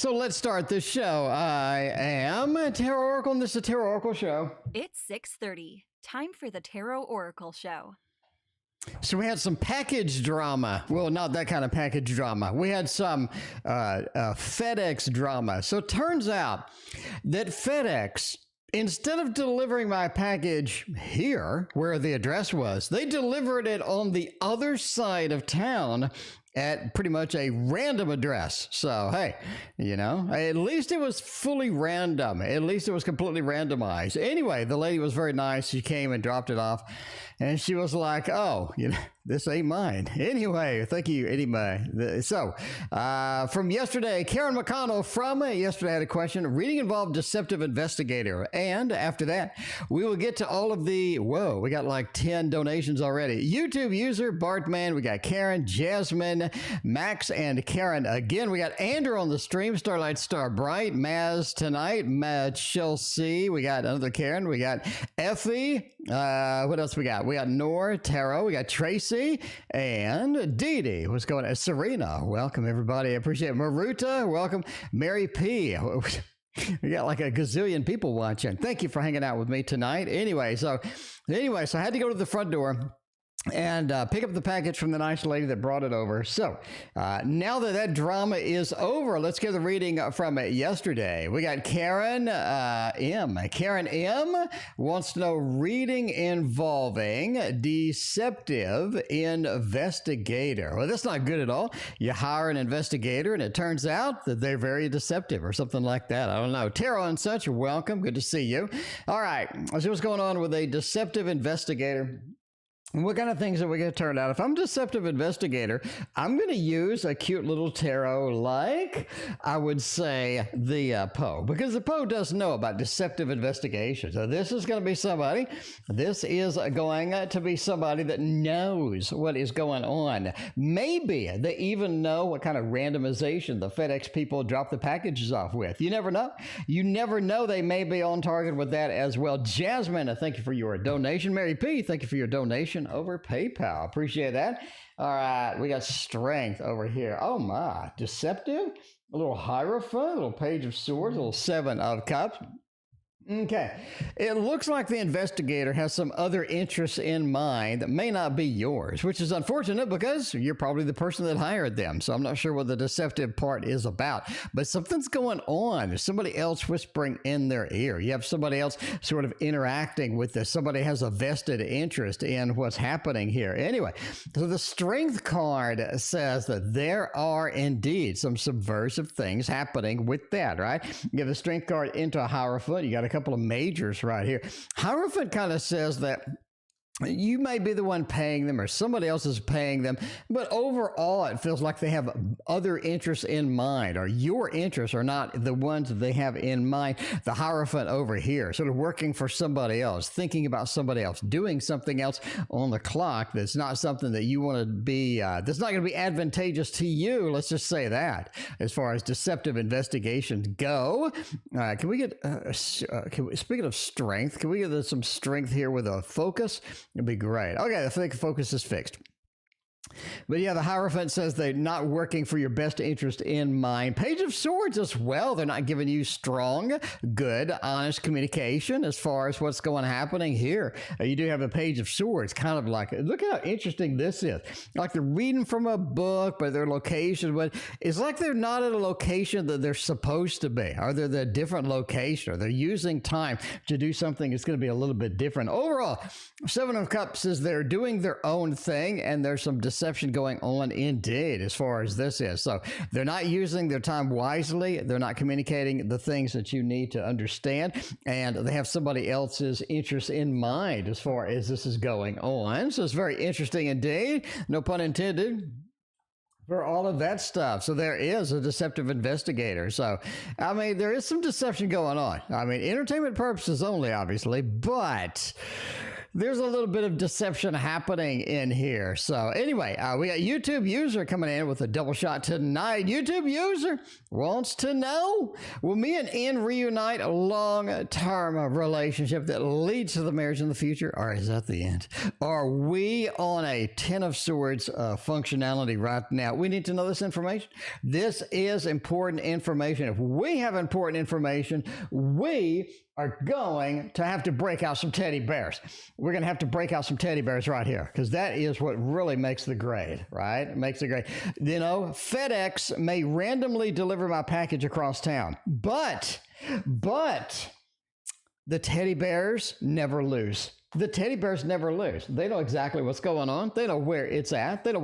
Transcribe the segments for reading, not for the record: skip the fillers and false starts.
So let's start this show. I am Tarot Oracle, and this is the Tarot Oracle Show. It's 6:30. Time for the Tarot Oracle Show. So we had some package drama. Well, not that kind of package drama. We had some FedEx drama. So it turns out that FedEx, instead of delivering my package here, where the address was, they delivered it on the other side of town at pretty much a random address. So, hey, you know, at least it was fully random. At least it was completely randomized. Anyway, the lady was very nice. She came and dropped it off. And she was like, oh, you know, this ain't mine. Anyway, thank you, anyway. So, from yesterday, Karen McConnell from yesterday had a question. Reading involved deceptive investigator. And after that, we will get to all of the, whoa, we got like 10 donations already. YouTube user, Bartman, we got Karen, Jasmine, Max, and Karen. Again, we got Andrew on the stream, Starlight Star Bright, Maz tonight, Chelsea, we got another Karen, we got Effie, what else we got? We got Nor, Tarot, we got Tracy, and Dee Dee. What's going on? Serena, welcome everybody. I appreciate it. Maruta, welcome. Mary P. We got like a gazillion people watching. Thank you for hanging out with me tonight. Anyway, so I had to go to the front door and pick up the package from the nice lady that brought it over. So now that drama is over, let's get the reading from yesterday. We got Karen M. Karen M. wants to know reading involving deceptive investigator. Well, that's not good at all. You hire an investigator and it turns out that they're very deceptive or something like that. I don't know. Tarot and such, welcome. Good to see you. All right. Let's see what's going on with a deceptive investigator. What kind of things are we going to turn out? If I'm a deceptive investigator, I'm going to use a cute little tarot like, I would say, the Poe. Because the Poe does know about deceptive investigation. So this is going to be somebody that knows what is going on. Maybe they even know what kind of randomization the FedEx people drop the packages off with. You never know. You never know. They may be on target with that as well. Jasmine, thank you for your donation. Mary P, thank you for your donation over PayPal. Appreciate that. All right, we got strength over here. Oh my, deceptive, a little Hierophant, a little Page of Swords, a little Seven of Cups. Okay, it looks like the investigator has some other interests in mind that may not be yours, which is unfortunate because you're probably the person that hired them. So I'm not sure what the deceptive part is about, but something's going on. There's somebody else whispering in their ear. You have somebody else sort of interacting with this. Somebody has a vested interest in what's happening here. Anyway, so the Strength card says that there are indeed some subversive things happening with that, right? You have the Strength card into a Hierophant. You got a couple of majors right here. Hierophant kind of says that you may be the one paying them or somebody else is paying them, but overall it feels like they have other interests in mind, or your interests are not the ones that they have in mind. The Hierophant over here, sort of working for somebody else, thinking about somebody else, doing something else on the clock that's not something that you want to be, that's not going to be advantageous to you. Let's just say that. As far as deceptive investigations go, can we get, speaking of strength, can we get some strength here with a focus? It'd be great. Okay, I think focus is fixed. But yeah, the Hierophant says they're not working for your best interest in mind. Page of Swords as well. They're not giving you strong, good, honest communication as far as what's going happening here. You do have a Page of Swords, kind of like, look how interesting this is. Like they're reading from a book, but their location, but it's like they're not at a location that they're supposed to be, or they're at a different location, or they're using time to do something that's going to be a little bit different. Overall, Seven of Cups says they're doing their own thing, and there's some deception going on indeed as far as this is. So they're not using their time wisely. They're not communicating the things that you need to understand, and they have somebody else's interest in mind as far as this is going on. So it's very interesting indeed. No pun intended. For all of that stuff. So there is a deceptive investigator. So, I mean, there is some deception going on. I mean, entertainment purposes only, obviously, but there's a little bit of deception happening in here. So anyway, we got YouTube user coming in with a double shot tonight. YouTube user wants to know, will me and Ian reunite a long-term relationship that leads to the marriage in the future, or is that the end? Are we on a Ten of Swords functionality right now? We need to know this information. This is important information. If we have important information, we are going to have to break out some teddy bears. We're going to have to break out some teddy bears right here, because that is what really makes the grade, right? It makes the grade. You know, FedEx may randomly deliver my package across town, but the teddy bears never lose. The teddy bears never lose. They know exactly what's going on. They know where it's at. They know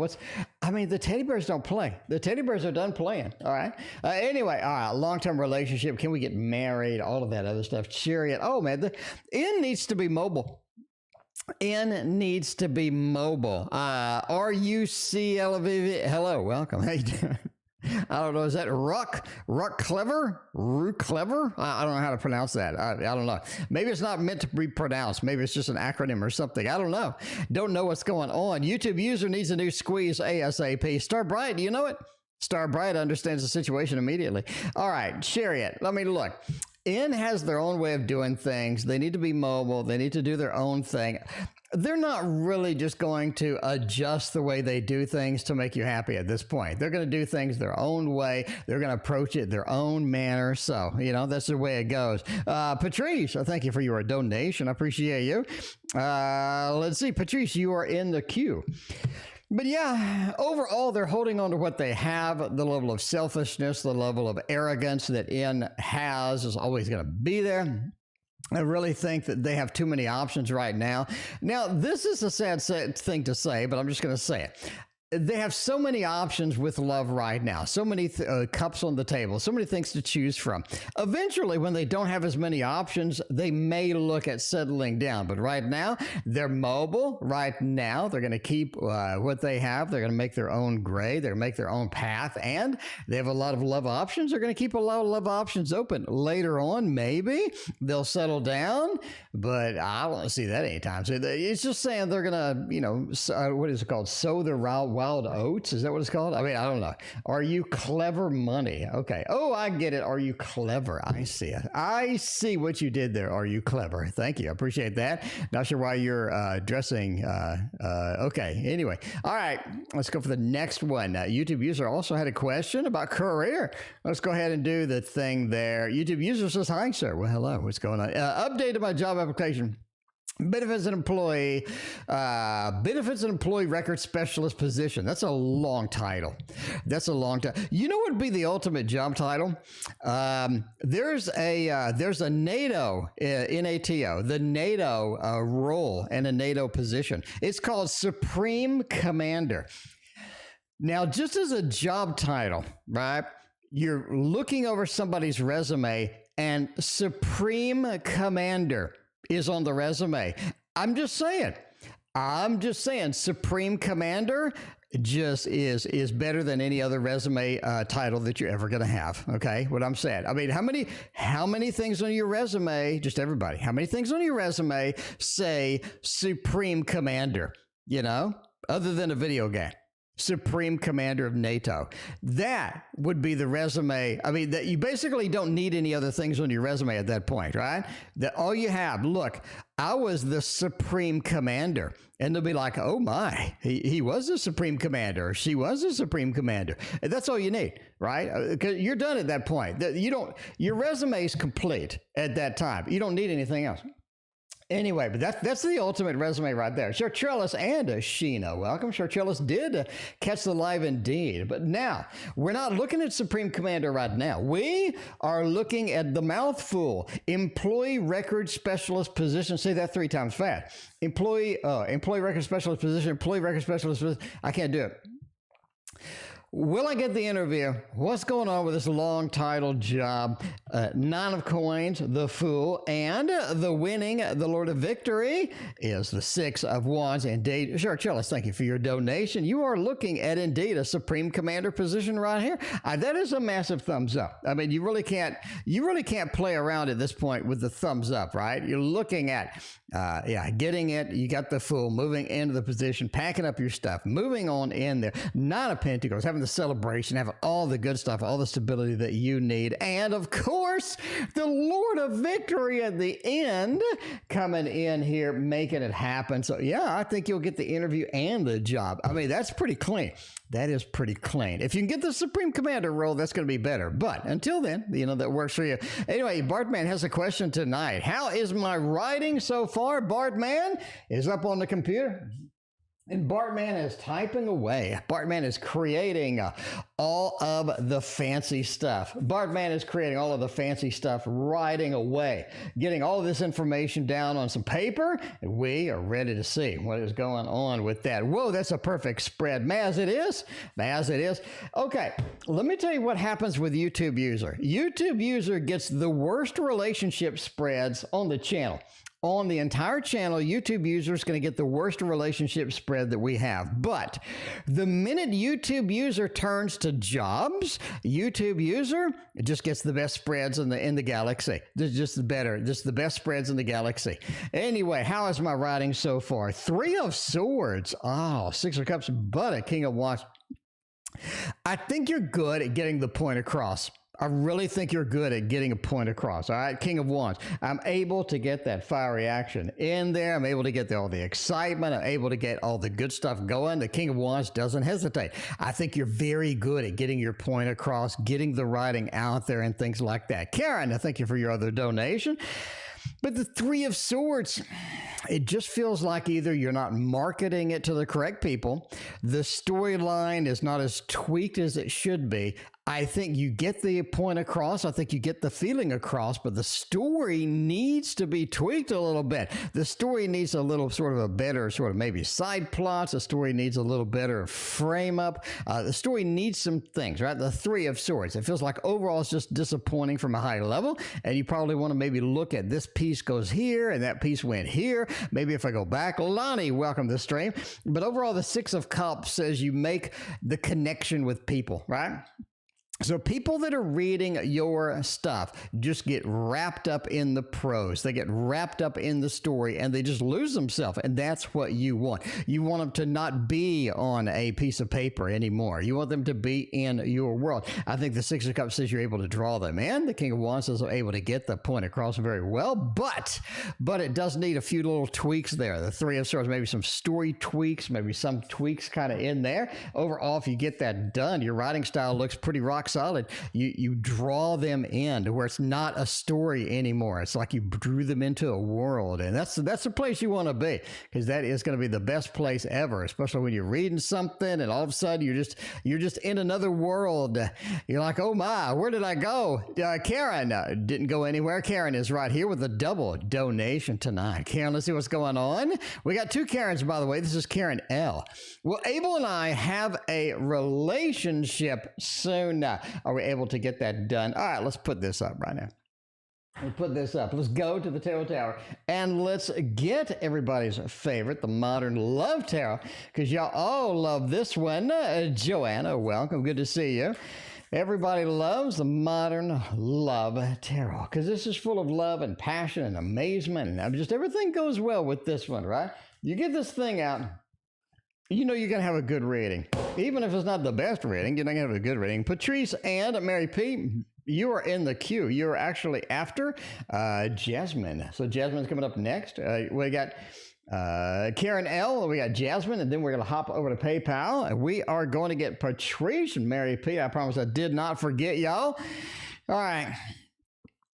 the teddy bears don't play. The teddy bears are done playing. All right. Anyway, all right. Long-term relationship. Can we get married? All of that other stuff. Chariot. Oh, man. The N needs to be mobile. N needs to be mobile. RUCLV. Hello. Welcome. How you doing? I don't know. Is that Ruck Clever? Rook Clever? I don't know how to pronounce that. I don't know. Maybe it's not meant to be pronounced. Maybe it's just an acronym or something. I don't know. Don't know what's going on. YouTube user needs a new squeeze ASAP. Star Bright, do you know it? Star Bright understands the situation immediately. All right, Chariot. Let me look. N has their own way of doing things. They need to be mobile. They need to do their own thing. They're not really just going to adjust the way they do things to make you happy at this point. They're going to do things their own way. They're going to approach it their own manner. So, you know, that's the way it goes. Patrice, thank you for your donation. I appreciate you. Let's see. Patrice, you are in the queue. But yeah, overall, they're holding on to what they have. The level of selfishness, the level of arrogance that N has is always going to be there. I really think that they have too many options right now. Now, this is a sad thing to say, but I'm just going to say it. They have so many options with love right now, so many cups on the table, so many things to choose from. Eventually, when they don't have as many options, they may look at settling down. But right now, they're mobile. Right now, they're going to keep what they have. They're going to make their own grade. They're going to make their own path. And they have a lot of love options. They're going to keep a lot of love options open. Later on, maybe they'll settle down. But I don't see that anytime soon. It's just saying they're going to, you know, what is it called? Sow the wild oats? Is that what it's called? I mean, I don't know. Are you clever money? Okay. Oh, I get it. Are you clever? I see it. I see what you did there. Are you clever? Thank you. I appreciate that. Not sure why you're dressing. Okay. Anyway. All right. Let's go for the next one. YouTube user also had a question about career. Let's go ahead and do the thing there. YouTube user says, hi, sir. Well, hello. What's going on? Updated my job application. Benefits and employee record specialist position. That's a long title. That's a long title. You know what would be the ultimate job title? There's a NATO, NATO, the NATO role and a NATO position. It's called Supreme Commander. Now, just as a job title, right? You're looking over somebody's resume and Supreme Commander is on the resume. I'm just saying, Supreme Commander just is better than any other resume title that you're ever going to have. Okay, what I'm saying. I mean, how many things on your resume? Just everybody. How many things on your resume say Supreme Commander? You know, other than a video game. Supreme Commander of NATO. That would be the resume. I mean, that you basically don't need any other things on your resume at that point, right? That all you have, look, I was the Supreme Commander. And they'll be like, oh my, he was the Supreme Commander, or she was the Supreme Commander. And that's all you need, right? Because you're done at that point. Your resume is complete at that time. You don't need anything else. Anyway, but that's the ultimate resume right there. Chartrelis and Sheena, welcome. Chartrelis did catch the live indeed. But now, we're not looking at Supreme Commander right now. We are looking at the mouthful. Employee Record Specialist position. Say that 3 times fast. Employee Record Specialist position. Employee Record Specialist position. I can't do it. Will I get the interview? What's going on with this long title job? Nine of Coins, the Fool, and the winning, the Lord of Victory is the Six of Wands. Indeed, sure, Charles, thank you for your donation. You are looking at indeed a Supreme Commander position right here. That is a massive thumbs up. I mean, you really can't play around at this point with the thumbs up, right? You're looking at, getting it. You got the Fool moving into the position, packing up your stuff, moving on in there. Nine of Pentacles, having the celebration, having all the good stuff, all the stability that you need. And of course, the Lord of Victory at the end coming in here, making it happen. So yeah, I think you'll get the interview and the job. I mean, that's pretty clean. That is pretty clean. If you can get the Supreme Commander role, that's going to be better. But until then, that works for you. Anyway, Bartman has a question tonight. How is my writing so far? Bartman is up on the computer. And Bartman is typing away. Bartman is creating all of the fancy stuff. Bartman is creating all of the fancy stuff, writing away, getting all of this information down on some paper. And we are ready to see what is going on with that. Whoa, that's a perfect spread. As it is. Okay, let me tell you what happens with YouTube user. YouTube user gets the worst relationship spreads on the channel. On the entire channel, YouTube user is going to get the worst relationship spread that we have. But the minute YouTube user turns to jobs, YouTube user just gets the best spreads in the galaxy. Just the best spreads in the galaxy. Anyway, how is my writing so far? Three of Swords. Oh, Six of Cups, but a King of Wands. I think you're good at getting the point across. I really think you're good at getting a point across. All right, King of Wands. I'm able to get that fiery action in there. I'm able to get all the excitement. I'm able to get all the good stuff going. The King of Wands doesn't hesitate. I think you're very good at getting your point across, getting the writing out there and things like that. Karen, I thank you for your other donation. But the Three of Swords, it just feels like either you're not marketing it to the correct people, the storyline is not as tweaked as it should be. I think you get the point across. I think you get the feeling across, but the story needs to be tweaked a little bit. The story needs a little sort of a better sort of maybe side plots. The story needs a little better frame up. The story needs some things, right? The Three of Swords. It feels like overall it's just disappointing from a high level, and you probably want to maybe look at this piece goes here and that piece went here. Maybe if I go back, Lonnie, welcome to the stream. But overall, the Six of Cups says you make the connection with people, right? So people that are reading your stuff just get wrapped up in the prose. They get wrapped up in the story and they just lose themselves. And that's what you want. You want them to not be on a piece of paper anymore. You want them to be in your world. I think the Six of Cups says you're able to draw them in. The King of Wands is able to get the point across very well. But it does need a few little tweaks there. The Three of Swords, maybe some story tweaks, maybe some tweaks kind of in there. Overall, if you get that done, your writing style looks pretty rock solid. You draw them in to where it's not a story anymore. It's like you drew them into a world, and that's the place you want to be, because that is going to be the best place ever, especially when you're reading something and all of a sudden you're just in another world. You're like, oh my, where did I go? Karen didn't go anywhere. Karen is right here with a double donation tonight. Karen, let's see what's going on. We got two Karens, by the way. This is Karen L. Will Abel and I have a relationship soon? Are we able to get that done? All right, let's put this up right now. We'll put this up. Let's go to the Tarot Tower and let's get everybody's favorite, the Modern Love Tarot, because y'all all love this one. Joanna, welcome. Good to see you. Everybody loves the Modern Love Tarot because this is full of love and passion and amazement, and just everything goes well with this one, right? You get this thing out, you know you're going to have a good reading. Even if it's not the best reading, you're not going to have a good reading. Patrice and Mary P., you are in the queue. You're actually after Jasmine. So Jasmine's coming up next. We got Karen L., we got Jasmine, and then we're going to hop over to PayPal. We are going to get Patrice and Mary P. I promise I did not forget y'all. All right.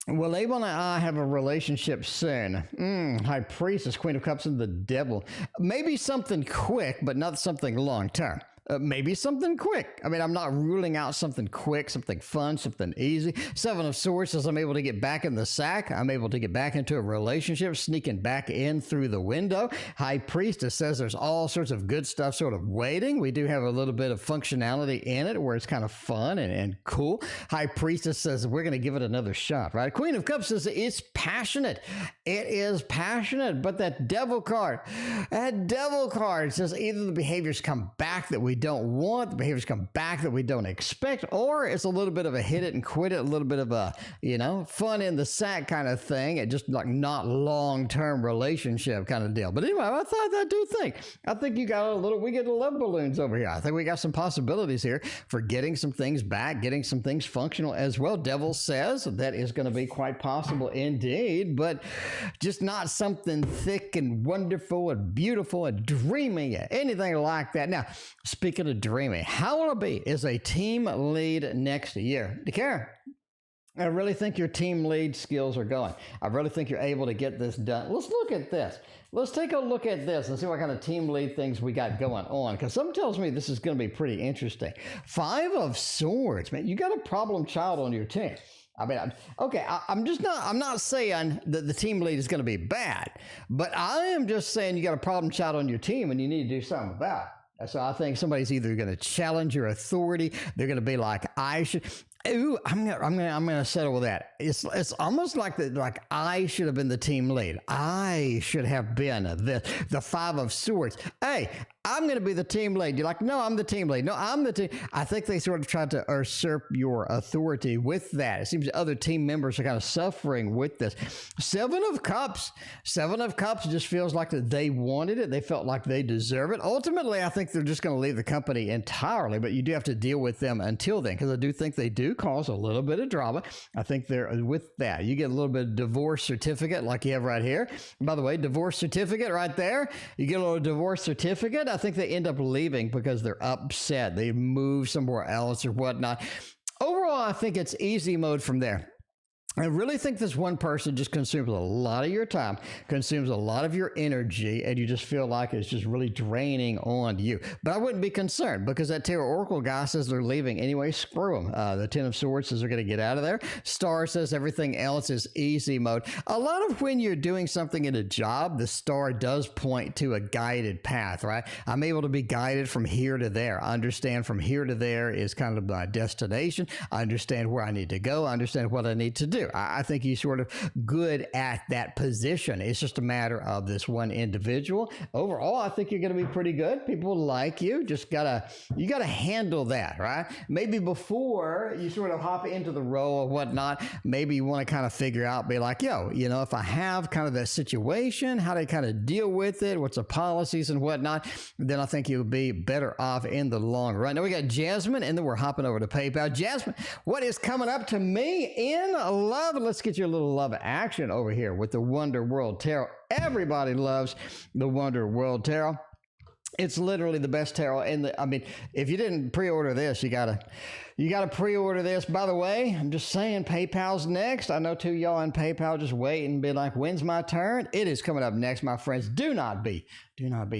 Will Abel and I have a relationship soon? High Priestess, Queen of Cups, and the Devil. Maybe something quick, but not something long term. Maybe something quick. I mean, I'm not ruling out something quick, something fun, something easy. Seven of Swords says I'm able to get back in the sack. I'm able to get back into a relationship, sneaking back in through the window. High Priestess says there's all sorts of good stuff sort of waiting. We do have a little bit of functionality in it where it's kind of fun and cool. High Priestess says we're going to give it another shot, right? Queen of Cups says it's passionate. It is passionate, but that Devil card says either the behaviors come back that we don't want, the behaviors come back that we don't expect, or it's a little bit of a hit it and quit it, a little bit of a, fun in the sack kind of thing, and just like not long-term relationship kind of deal. But anyway, I think you got we get love balloons over here. I think we got some possibilities here for getting some things back, getting some things functional as well. Devil says that is going to be quite possible indeed, but just not something thick and wonderful and beautiful and dreamy, anything like that. Now, speaking of dreamy, how will it be as a team lead next year? Karen, I really think your team lead skills are going. I really think you're able to get this done. Let's look at this. Let's take a look at this and see what kind of team lead things we got going on, because something tells me this is going to be pretty interesting. Five of Swords, man, you got a problem child on your team. I mean, I'm not saying that the team lead is going to be bad, but I am just saying you got a problem child on your team and you need to do something about it. So I think somebody's either going to challenge your authority. They're going to be like, I'm gonna settle with that. It's almost like I should have been the team lead. I should have been the Five of Swords. Hey, I'm going to be the team lead. You're like, no, I'm the team lead. No, I'm the team. I think they sort of tried to usurp your authority with that. It seems other team members are kind of suffering with this. Seven of Cups just feels like that they wanted it. They felt like they deserve it. Ultimately, I think they're just going to leave the company entirely, but you do have to deal with them until then, because I do think they do cause a little bit of drama. I think they're with that. You get a little bit of divorce certificate like you have right here. And by the way, divorce certificate right there. You get a little divorce certificate. I think they end up leaving because they're upset. They move somewhere else or whatnot. Overall, I think it's easy mode from there. I really think this one person just consumes a lot of your time, consumes a lot of your energy, and you just feel like it's just really draining on you. But I wouldn't be concerned, because that Tarot Oracle guy says they're leaving anyway. Screw them. The Ten of Swords says they're going to get out of there. Star says everything else is easy mode. A lot of when you're doing something in a job, the star does point to a guided path, right? I'm able to be guided from here to there. I understand from here to there is kind of my destination. I understand where I need to go. I understand what I need to do. I think he's sort of good at that position. It's just a matter of this one individual. Overall, I think you're going to be pretty good. People like you. You gotta handle that, right? Maybe before you sort of hop into the role or whatnot, maybe you want to kind of figure out, be like, if I have kind of that situation, how to kind of deal with it, what's the policies and whatnot, then I think you'll be better off in the long run. Now we got Jasmine, and then we're hopping over to PayPal. Jasmine, what is coming up to me in love? Let's get you a little love action over here with the Wonder World Tarot. Everybody loves the Wonder World Tarot. It's literally the best tarot if you didn't pre-order this, you gotta pre-order this. By the way, I'm just saying, PayPal's next. I know two of y'all on PayPal just wait and be like, when's my turn? It is coming up next, my friends. Do not be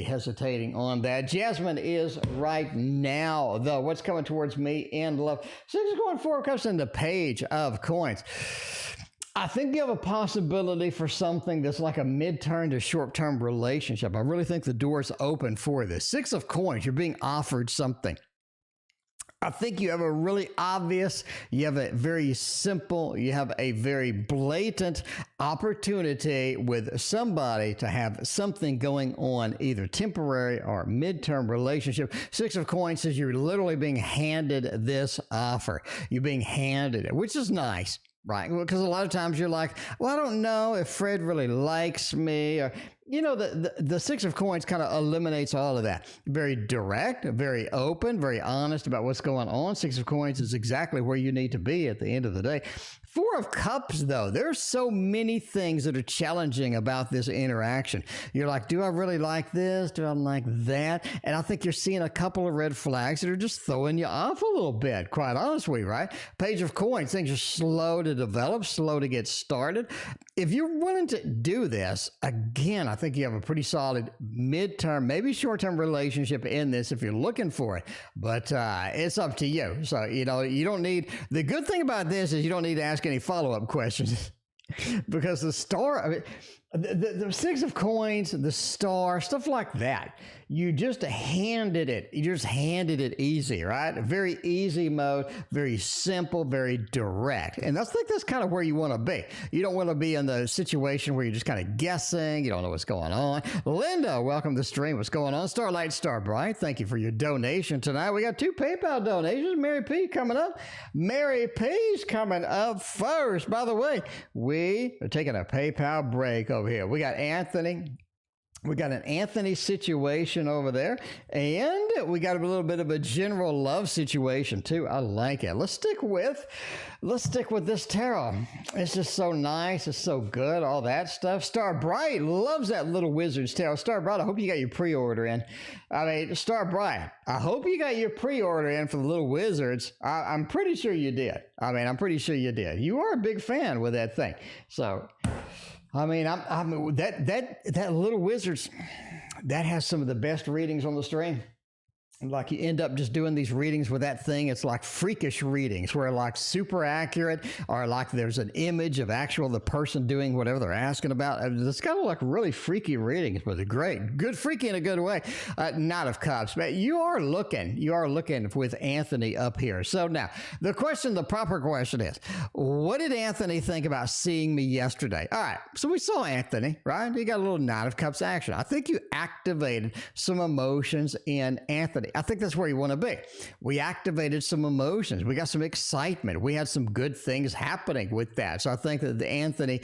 hesitating on that. Jasmine is right now, though. What's coming towards me in love? Six is going forward, comes in the Page of Coins. I think you have a possibility for something that's like a mid-term to short-term relationship. I really think the door's open for this. Six of Coins, you're being offered something. I think you have a really obvious, you have a very simple, you have a very blatant opportunity with somebody to have something going on, either temporary or midterm relationship. Six of Coins says you're literally being handed this offer. You're being handed it, which is nice. Right, because a lot of times you're like, well, I don't know if Fred really likes me, or the Six of Coins kind of eliminates all of that. Very direct, very open, very honest about what's going on. Six of Coins is exactly where you need to be at the end of the day. Four of Cups, though, there's so many things that are challenging about this interaction. You're like, do I really like this? Do I like that? And I think you're seeing a couple of red flags that are just throwing you off a little bit, quite honestly, right? Page of Coins, things are slow to develop, slow to get started. If you're willing to do this, again, I think you have a pretty solid midterm, maybe short-term relationship in this if you're looking for it. But it's up to you. So, you know, you don't need, the good thing about this is you don't need to ask any follow-up questions because the star, I mean, the Six of Coins, the star, stuff like that. You just handed it. You just handed it easy, right? Very easy mode, very simple, very direct. And I think that's kind of where you want to be. You don't want to be in the situation where you're just kind of guessing. You don't know what's going on. Linda, welcome to the stream. What's going on? Starlight, Starbright, thank you for your donation tonight. We got 2 PayPal donations. Mary P coming up. Mary P's coming up first. By the way, we are taking a PayPal break over here. We got Anthony. We got an Anthony situation over there, and we got a little bit of a general love situation too. I like it. Let's stick with this tarot. It's just so nice. It's so good. All that stuff. Star Bright loves that Little Wizards tarot. Star Bright, I hope you got your pre-order in. I mean, Star Bright, I hope you got your pre-order in for the Little Wizards. I'm pretty sure you did. I mean, I'm pretty sure you did. You are a big fan with that thing. So, I mean, that Little Wizards, that has some of the best readings on the stream. Like you end up just doing these readings with that thing. It's like freakish readings where like super accurate or like there's an image of the person doing whatever they're asking about. It's kind of like really freaky readings, but they're great. Good freaky in a good way. Knight of Cups. But you are looking with Anthony up here. So now the proper question is, what did Anthony think about seeing me yesterday? All right. So we saw Anthony, right? He got a little Knight of Cups action. I think you activated some emotions in Anthony. I think that's where you want to be. We activated some emotions. We got some excitement. We had some good things happening with that. So I think that the Anthony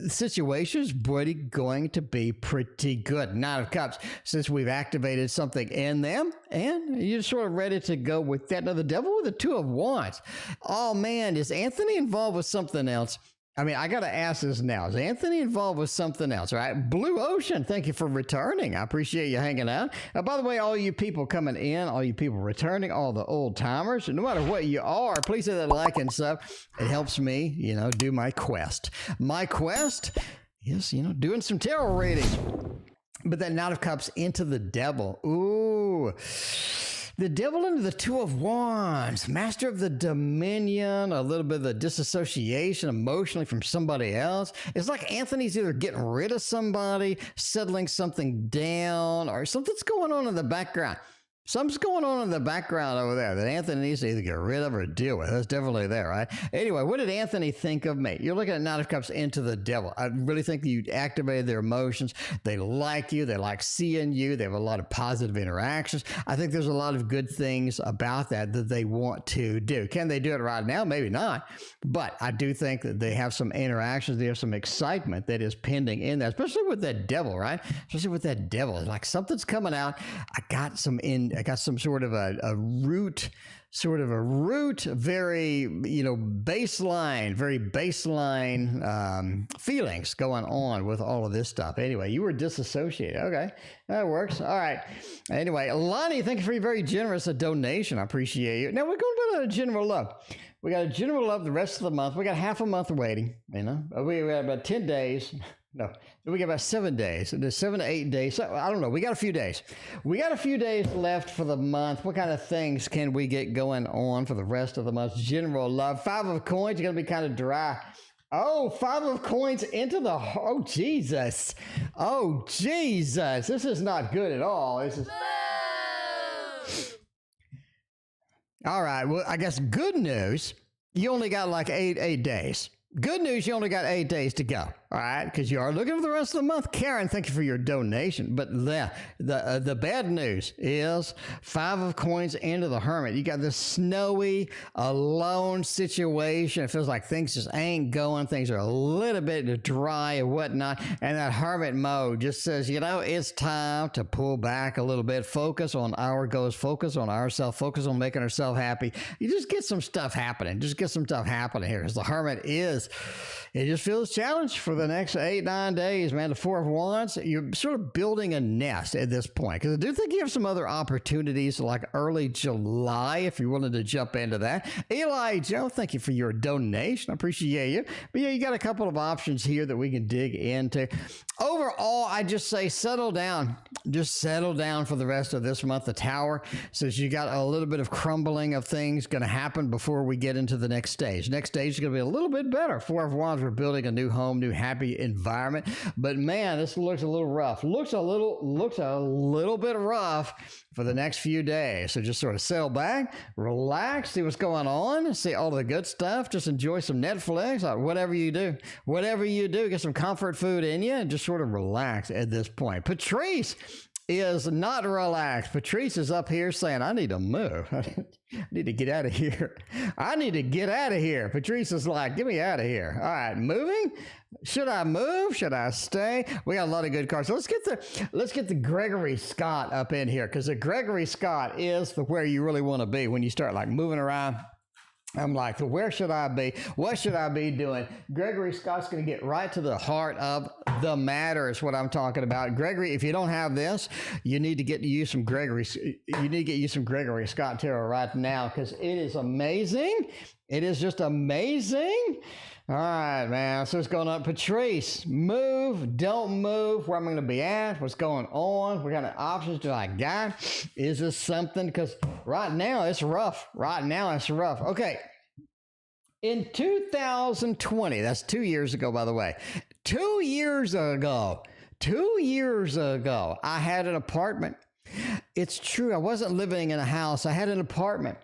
situation is going to be pretty good. Knight of Cups, since we've activated something in them, and you're sort of ready to go with that. Now, the Devil with the 2 of Wands. Oh, man, is Anthony involved with something else? I mean, I got to ask this now. Is Anthony involved with something else, right? Blue Ocean, thank you for returning. I appreciate you hanging out. By the way, all you people coming in, all you people returning, all the old timers, no matter what you are, please hit that like and sub. It helps me, do my quest. My quest is, doing some tarot readings. But that Knight of Cups into the Devil. Ooh. The Devil into the 2 of Wands, Master of the Dominion, a little bit of the disassociation emotionally from somebody else. It's like Anthony's either getting rid of somebody, settling something down, or something's going on in the background. Something's going on in the background over there that Anthony needs to either get rid of or deal with. That's definitely there, right? Anyway, what did Anthony think of me? You're looking at Knight of Cups into the Devil. I really think that you activated their emotions. They like you. They like seeing you. They have a lot of positive interactions. I think there's a lot of good things about that they want to do. Can they do it right now? Maybe not. But I do think that they have some interactions. They have some excitement that is pending in that, especially with that Devil, right? Especially with that Devil. It's like something's coming out. I got some sort of a root, very, very baseline feelings going on with all of this stuff. Anyway, you were disassociated. Okay, that works. All right. Anyway, Lonnie, thank you for your very generous donation. I appreciate you. Now we're going to general love. We got a general love the rest of the month. We got half a month waiting, We got about 10 days. No, we got about 7 days. There's 7 to 8 days. So, I don't know. We got a few days. We got a few days left for the month. What kind of things can we get going on for the rest of the month? General love. 5 of Coins. You're going to be kind of dry. Oh, 5 of Coins into the... Oh, Jesus. Oh, Jesus. This is not good at all. This is... All right. Well, I guess good news. You only got like eight days. Good news, you only got 8 days to go, all right? Because you are looking for the rest of the month. Karen, thank you for your donation. But the bad news is 5 of Coins into the Hermit. You got this snowy, alone situation. It feels like things just ain't going. Things are a little bit dry and whatnot. And that Hermit mode just says, it's time to pull back a little bit. Focus on our goals. Focus on ourselves. Focus on making ourselves happy. You just get some stuff happening. Just get some stuff happening here. Because the Hermit it just feels challenged for the next 8-9 days, man. The 4 of Wands, you're sort of building a nest at this point. Because I do think you have some other opportunities like early July, if you're willing to jump into that. Eli Joe, thank you for your donation. I appreciate you. But yeah, you got a couple of options here that we can dig into. Overall, overall, I just say settle down. Just settle down for the rest of this month. The Tower says you got a little bit of crumbling of things going to happen before we get into the next stage. Next stage is going to be a little bit better. Four of Wands, we're building a new home, new happy environment. But man, this looks a little rough. Looks a little bit rough for the next few days. So just sort of settle back, relax, see what's going on, see all the good stuff. Just enjoy some Netflix, whatever you do, get some comfort food in you and just sort of relax at this point. Patrice is not relaxed. Patrice is up here saying, I need to move. I need to get out of here. I need to get out of here. Patrice is like, get me out of here. All right, moving. Should I move? Should I stay? We got a lot of good cards. So let's get the Gregory Scott up in here, because the Gregory Scott is where you really want to be when you start like moving around. I'm like, where should I be? What should I be doing? Gregory Scott's going to get right to the heart of the matter is what I'm talking about. Gregory, if you don't have this, you need to get you some Gregory. You need to get you some Gregory Scott Tarot right now, because it is amazing. It is just amazing. All right, man. So it's going up. Patrice, move, don't move, where I'm going to be at, what's going on, what kind of options do I got? Is this something? Because right now it's rough. Right now it's rough. Okay. In 2020, that's 2 years ago, by the way. 2 years ago, I had an apartment. It's true. I wasn't living in a house. I had an apartment,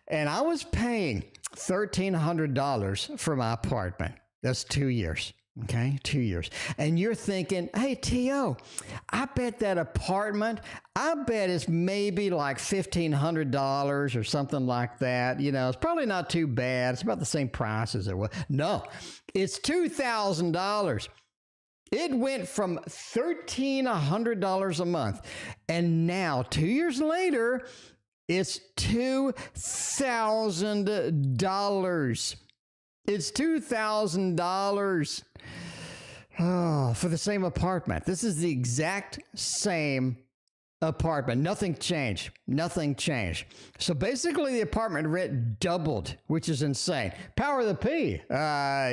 and I was paying $1,300 for my apartment. That's 2 years. Okay, 2 years. And you're thinking, hey, T.O., I bet that apartment, I bet it's maybe like $1,500 or something like that. You know, it's probably not too bad. It's about the same price as it was. No, it's $2,000. It went from $1,300 a month. And now, 2 years later, it's $2,000. It's $2,000 for the same apartment. This is the exact same apartment. Nothing changed. Nothing changed. So basically the apartment rent doubled, which is insane. Power of the P.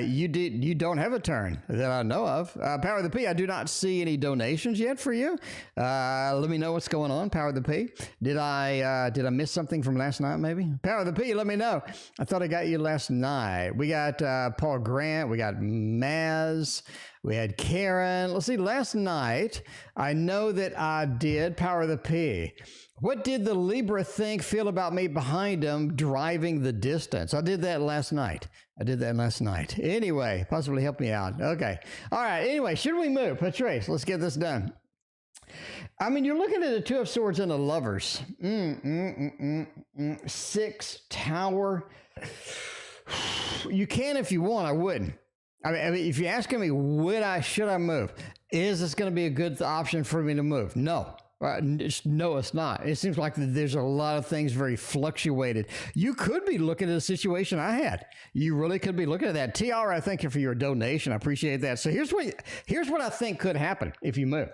You don't have a turn that I know of. Power of the P. I do not see any donations yet for you. Let me know what's going on. Power of the P. Did I miss something from last night? Maybe. Power of the P. Let me know. I thought I got you last night. We got Paul Grant. We got Maz. We had Karen. Let's see, last night, I know that I did Power of the P. What did the Libra feel about me behind him driving the distance? I did that last night. Anyway, possibly help me out. Okay. All right. Anyway, should we move? Patrice, let's get this done. I mean, you're looking at the Two of Swords and the Lovers. 6 Tower. You can if you want. I wouldn't. I mean, if you're asking me, should I move? Is this going to be a good option for me to move? No. No, it's not. It seems like there's a lot of things very fluctuated. You could be looking at a situation I had. You really could be looking at that. Tiara, thank you for your donation. I appreciate that. So here's what I think could happen if you move.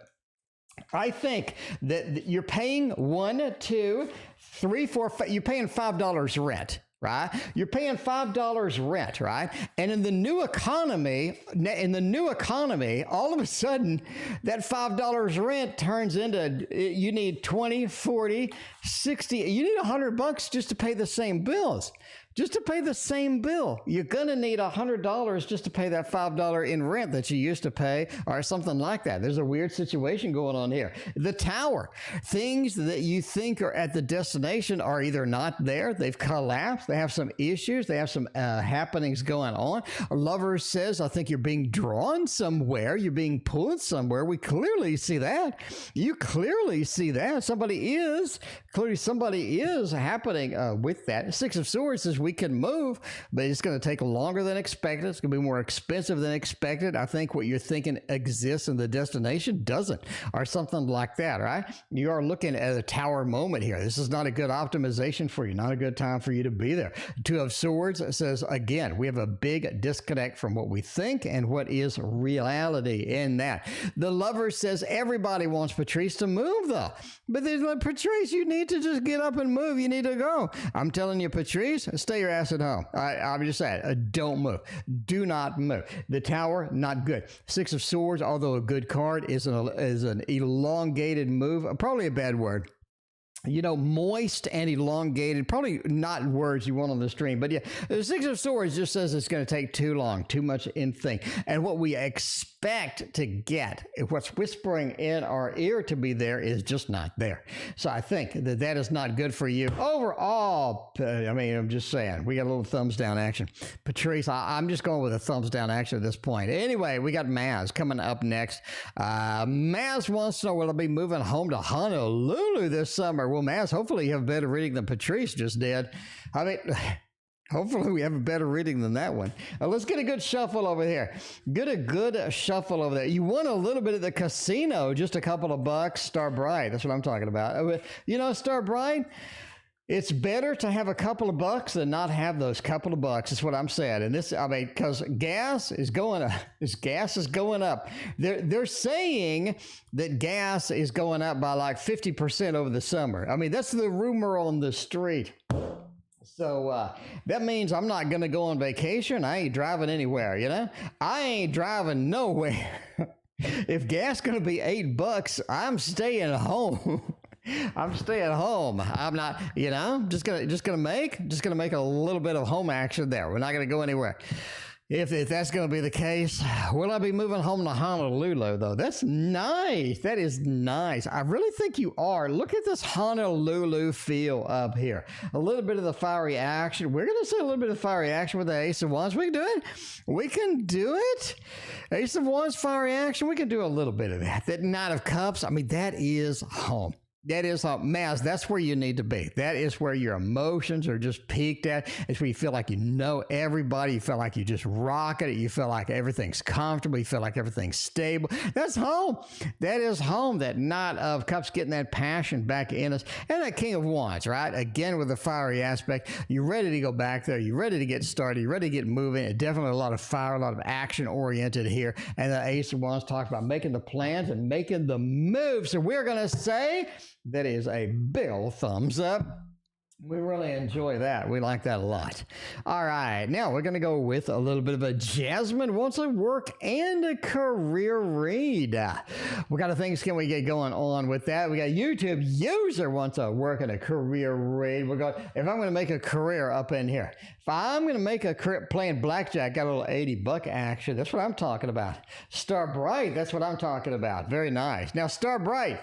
I think that you're paying 1, 2, 3, 4, 5, you're paying $5 rent. Right? You're paying $5 rent, right? And in the new economy, all of a sudden, that $5 rent turns into, you need 20, 40, 60, you need $100 just to pay the same bills. Just to pay the same bill. You're going to need $100 just to pay that $5 in rent that you used to pay or something like that. There's a weird situation going on here. The Tower. Things that you think are at the destination are either not there. They've collapsed. They have some issues. They have some happenings going on. A Lover says, I think you're being drawn somewhere. You're being pulled somewhere. We clearly see that. You clearly see that. Somebody is happening with that. Six of Swords is we can move, but it's going to take longer than expected. It's going to be more expensive than expected. I think what you're thinking exists and the destination doesn't, or something like that, right? You are looking at a Tower moment here. This is not a good optimization for you, not a good time for you to be there. Two of Swords says, again, we have a big disconnect from what we think and what is reality in that. The Lover says, everybody wants Patrice to move, though. But there's like, Patrice, you need to just get up and move. You need to go. I'm telling you, Patrice, stay stay your ass at home. I'm just saying, don't move. Do not move. The Tower, not good. Six of Swords, although a good card, is an elongated move. Probably a bad word. You know, moist and elongated, probably not words you want on the stream, but yeah, the Six of Swords just says it's going to take too long, too much in thing. And what we expect to get, what's whispering in our ear to be there, is just not there. So I think that is not good for you. Overall, I mean, I'm just saying, we got a little thumbs down action. Patrice, I'm just going with a thumbs down action at this point. Anyway, we got Maz coming up next. Maz wants to know, will I be moving home to Honolulu this summer? Well, Maz, hopefully you have a better reading than Patrice just did. I mean, hopefully we have a better reading than that one. Let's get a good shuffle over here. Get a good shuffle over there. You won a little bit at the casino, just a couple of bucks. Star Bright, that's what I'm talking about. You know, Star Bright, it's better to have a couple of bucks than not have those couple of bucks. That's what I'm saying. And this, I mean, because gas is going up. Gas is going up. They're saying that gas is going up by like 50% over the summer. I mean, that's the rumor on the street. So that means I'm not going to go on vacation. I ain't driving anywhere, you know? I ain't driving nowhere. If gas going to be $8, I'm staying home. I'm staying home. I'm not, you know, just gonna make a little bit of home action there. We're not gonna go anywhere. If that's gonna be the case, will I be moving home to Honolulu though? That's nice. That is nice. I really think you are. Look at this Honolulu feel up here. A little bit of the fiery action. We're gonna see a little bit of fiery action with the Ace of Wands. We can do it. We can do it. Ace of Wands, fiery action. We can do a little bit of that. That Knight of Cups. I mean, that is home. That is, Maz, that's where you need to be. That is where your emotions are just peaked at. It's where you feel like you know everybody. You feel like you just rock it. You feel like everything's comfortable. You feel like everything's stable. That's home. That is home. That Knight of Cups, getting that passion back in us. And that King of Wands, right? Again, with the fiery aspect. You're ready to go back there. You're ready to get started. You're ready to get moving. Definitely a lot of fire, a lot of action oriented here. And the Ace of Wands talks about making the plans and making the moves. So we're going to say that is a big old thumbs up. We really enjoy that. We like that a lot. All right. Now we're going to go with a little bit of a Jasmine wants a work and a career read. What kind of things can we get going on with that? We got YouTube user wants a work and a career read. We're going, if I'm going to make a career up in here, if I'm going to make a career playing blackjack, got a little $80 action. That's what I'm talking about. Star Bright. That's what I'm talking about. Very nice. Now, Star Bright,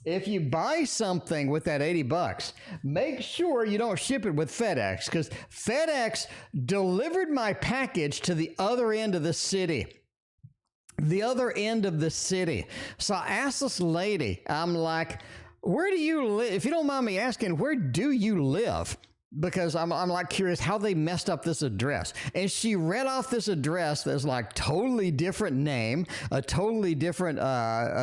if you buy something with that $80, make sure you don't ship it with FedEx, because FedEx delivered my package to the other end of the city. The other end of the city. So I asked this lady, I'm like, where do you live? If you don't mind me asking, where do you live? Because I'm like curious how they messed up this address. And she read off this address that's like totally different name, a totally different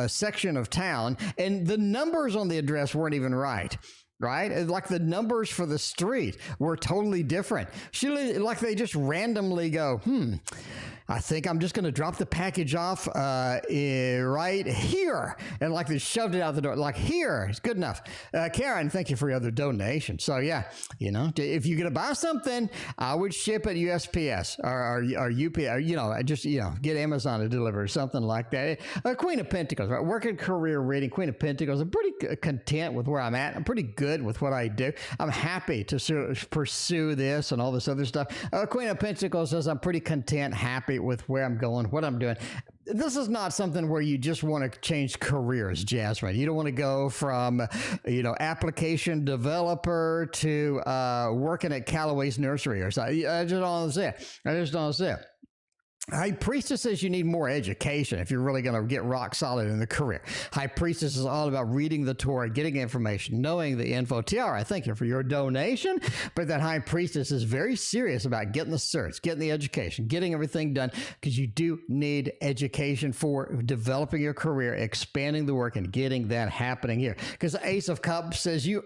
section of town, and the numbers on the address weren't even right. Right? Like the numbers for the street were totally different. Like they just randomly go, I think I'm just going to drop the package off right here. And like they shoved it out the door. Like here, it's good enough. Karen, thank you for your other donation. So yeah, you know, if you're going to buy something, I would ship it USPS or UPS, or, you know, just, you know, get Amazon to deliver or something like that. Queen of Pentacles, right? Working career reading, Queen of Pentacles. I'm pretty content with where I'm at. I'm pretty good with what I do. I'm happy to pursue this and all this other stuff. Queen of Pentacles says I'm pretty content, happy with where I'm going, what I'm doing. This is not something where you just want to change careers, Jasmine. You don't want to go from, you know, application developer to working at Callaway's nursery or something. I just don't see it. High Priestess says you need more education if you're really going to get rock solid in the career. High Priestess is all about reading the Torah, getting information, knowing the info. Tiara, thank you for your donation. But that High Priestess is very serious about getting the certs, getting the education, getting everything done, because you do need education for developing your career, expanding the work, and getting that happening here. Because the Ace of Cups says you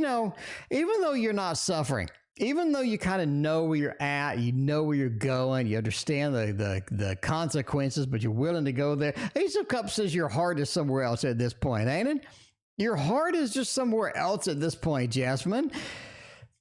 know, even though you're not suffering, even though you kind of know where you're at, you know where you're going, you understand the consequences, but you're willing to go there. Ace of Cups says your heart is somewhere else at this point, ain't it? Your heart is just somewhere else at this point, Jasmine.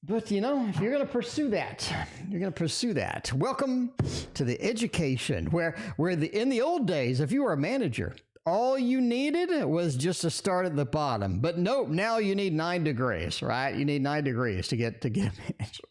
But, you know, if you're going to pursue that, you're going to pursue that. Welcome to the education where in the old days, if you were a manager, all you needed was just to start at the bottom. But nope, now you need 9 degrees, right? You need 9 degrees to get a manager.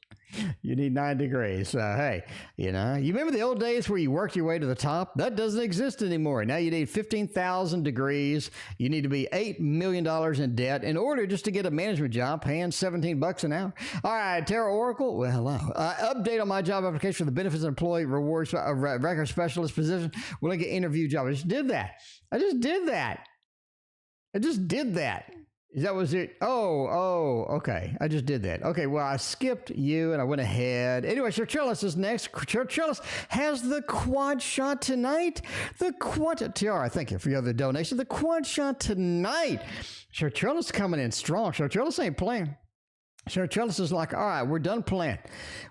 You need 9 degrees. Hey, you know, you remember the old days where you worked your way to the top? That doesn't exist anymore. Now you need 15,000 degrees. You need to be $8 million in debt in order just to get a management job paying $17 an hour. All right, Tarot Oracle. Well, hello. Update on my job application for the Benefits and Employee Rewards Record Specialist position. Will I get interview job? I just did that. I just did that. Is that was it? Oh, okay. I just did that. Okay, well, I skipped you and I went ahead. Anyway, Sir Trellis is next. Sir Trellis has the quad shot tonight. The quad, Tiara, thank you for your other donation. The quad shot tonight. Sir Trellis coming in strong. Sir Trellis ain't playing. Sir Trellis is like, all right, we're done playing.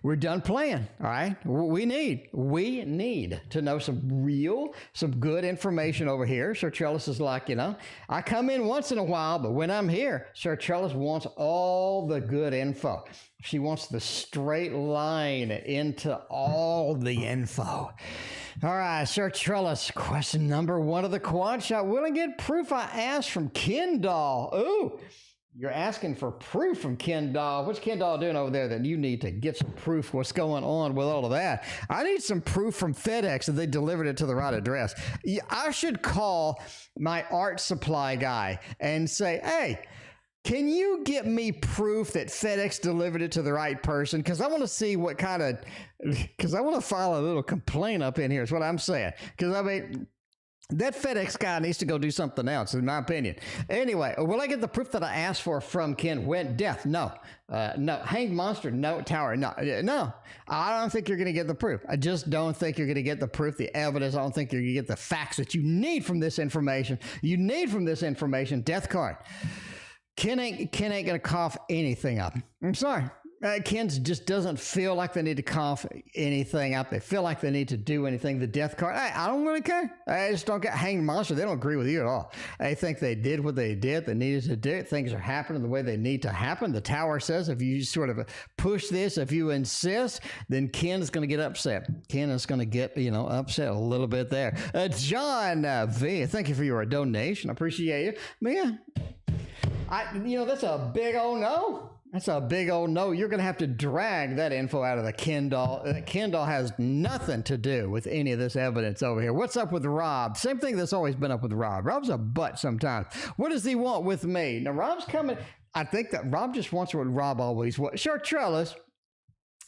We're done playing, all right? We need to know some good information over here. Sir Trellis is like, you know, I come in once in a while, but when I'm here, Sir Trellis wants all the good info. She wants the straight line into all the info. All right, Sir Trellis, question number 1 of the quad shot. Will I get proof I asked from Kendall? Ooh. You're asking for proof from Kendall. What's Kendall doing over there that you need to get some proof what's going on with all of that? I need some proof from FedEx that they delivered it to the right address. I should call my art supply guy and say, hey, can you get me proof that FedEx delivered it to the right person? Because I want to see what kind of, because I want to file a little complaint up in here is what I'm saying. Because I mean, that FedEx guy needs to go do something else, in my opinion. Anyway, will I get the proof that I asked for from Ken? When? Death? No. No. Hanged monster? No. Tower? No. No. I don't think you're going to get the proof. I just don't think you're going to get the proof, the evidence. I don't think you're going to get the facts that you need from this information. Death card. Ken ain't going to cough anything up. I'm sorry. Ken just doesn't feel like they need to cough anything up. They feel like they need to do anything. The death card, I don't really care. I just don't get hanged monster. They don't agree with you at all. I think they did what they did. They needed to do it. Things are happening the way they need to happen. The tower says if you sort of push this, if you insist, then Ken is going to get upset. Ken is going to get, upset a little bit there. John V, thank you for your donation. I appreciate you. Man, that's a big old no. That's a big old no. You're going to have to drag that info out of the Kendall. Kendall has nothing to do with any of this evidence over here. What's up with Rob? Same thing that's always been up with Rob. Rob's a butt sometimes. What does he want with me? Now, Rob's coming. I think that Rob just wants what Rob always wants. Sure, Trellis.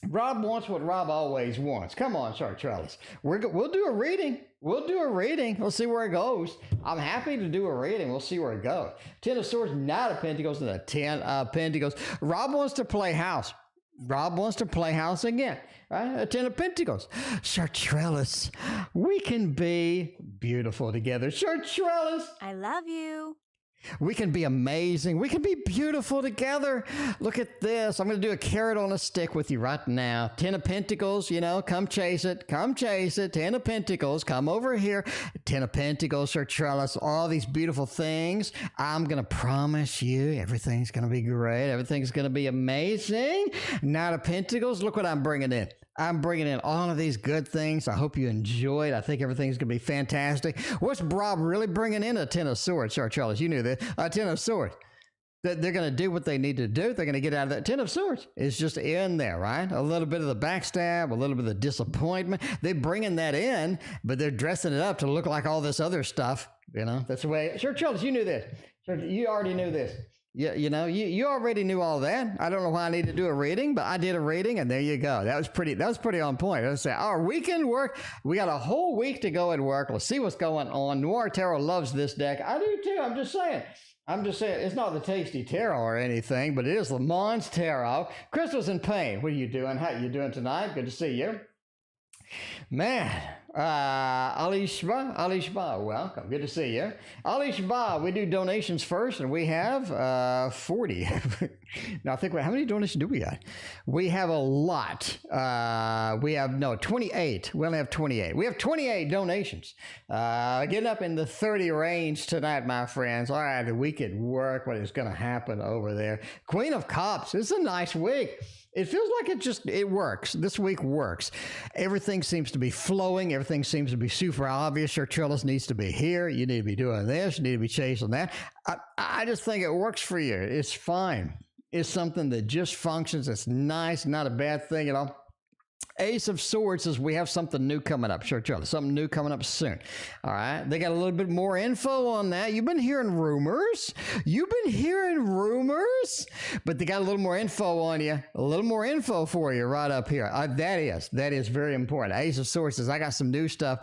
Rob wants what Rob always wants. Come on, Sir Trellis. We'll do a reading. We'll see where it goes. I'm happy to do a reading. We'll see where it goes. 10 of Swords, Knight of Pentacles, and a 10 of Pentacles. Rob wants to play house. Again. Right? A 10 of Pentacles. Sir Trellis, we can be beautiful together. Sir Trellis. I love you. We can be amazing. We can be beautiful together. Look at this. I'm going to do a carrot on a stick with you right now. 10 of Pentacles, come chase it. 10 of Pentacles, come over here. 10 of Pentacles, Sir Trellis, all these beautiful things. I'm going to promise you everything's going to be great. Everything's going to be amazing. Knight of Pentacles, look what I'm bringing in. I'm bringing in all of these good things. I hope you enjoyed. I think everything's going to be fantastic. What's Rob really bringing in? A 10 of Swords. Sorry, Charles, you knew that. A 10 of Swords. They're going to do what they need to do. They're going to get out of that 10 of Swords. It's just in there, right? A little bit of the backstab, a little bit of the disappointment. They're bringing that in, but they're dressing it up to look like all this other stuff. That's the way. Sure, Charles, you knew this. Sure, you already knew this. Yeah, you already knew all that. I don't know why I need to do a reading, but I did a reading, and there you go. That was pretty on point. Let's say our weekend work. We got a whole week to go at work. Let's see what's going on. Noir Tarot loves this deck. I do too. I'm just saying. It's not the Tasty Tarot or anything, but it is Le Mans Tarot. Crystal's in pain. What are you doing? How you doing tonight? Good to see you. Man, Ali Shba, welcome. Good to see you. Ali Shba, we do donations first, and we have 40. Now, I think, how many donations do we got? We have a lot. We have, 28. We only have 28. We have 28 donations. Getting up in the 30 range tonight, my friends. All right, the week at work, what is going to happen over there? Queen of Cups, it's a nice week. It feels like it works. This week works. Everything seems to be flowing. Everything seems to be super obvious. Your trellis needs to be here. You need to be doing this. You need to be chasing that. I just think it works for you. It's fine. It's something that just functions. It's nice, not a bad thing at all. Ace of Swords says we have something new coming up. Sure, Charlie. Something new coming up soon. All right. They got a little bit more info on that. You've been hearing rumors. But they got a little more info on you. A little more info for you right up here. That is very important. Ace of Swords says I got some new stuff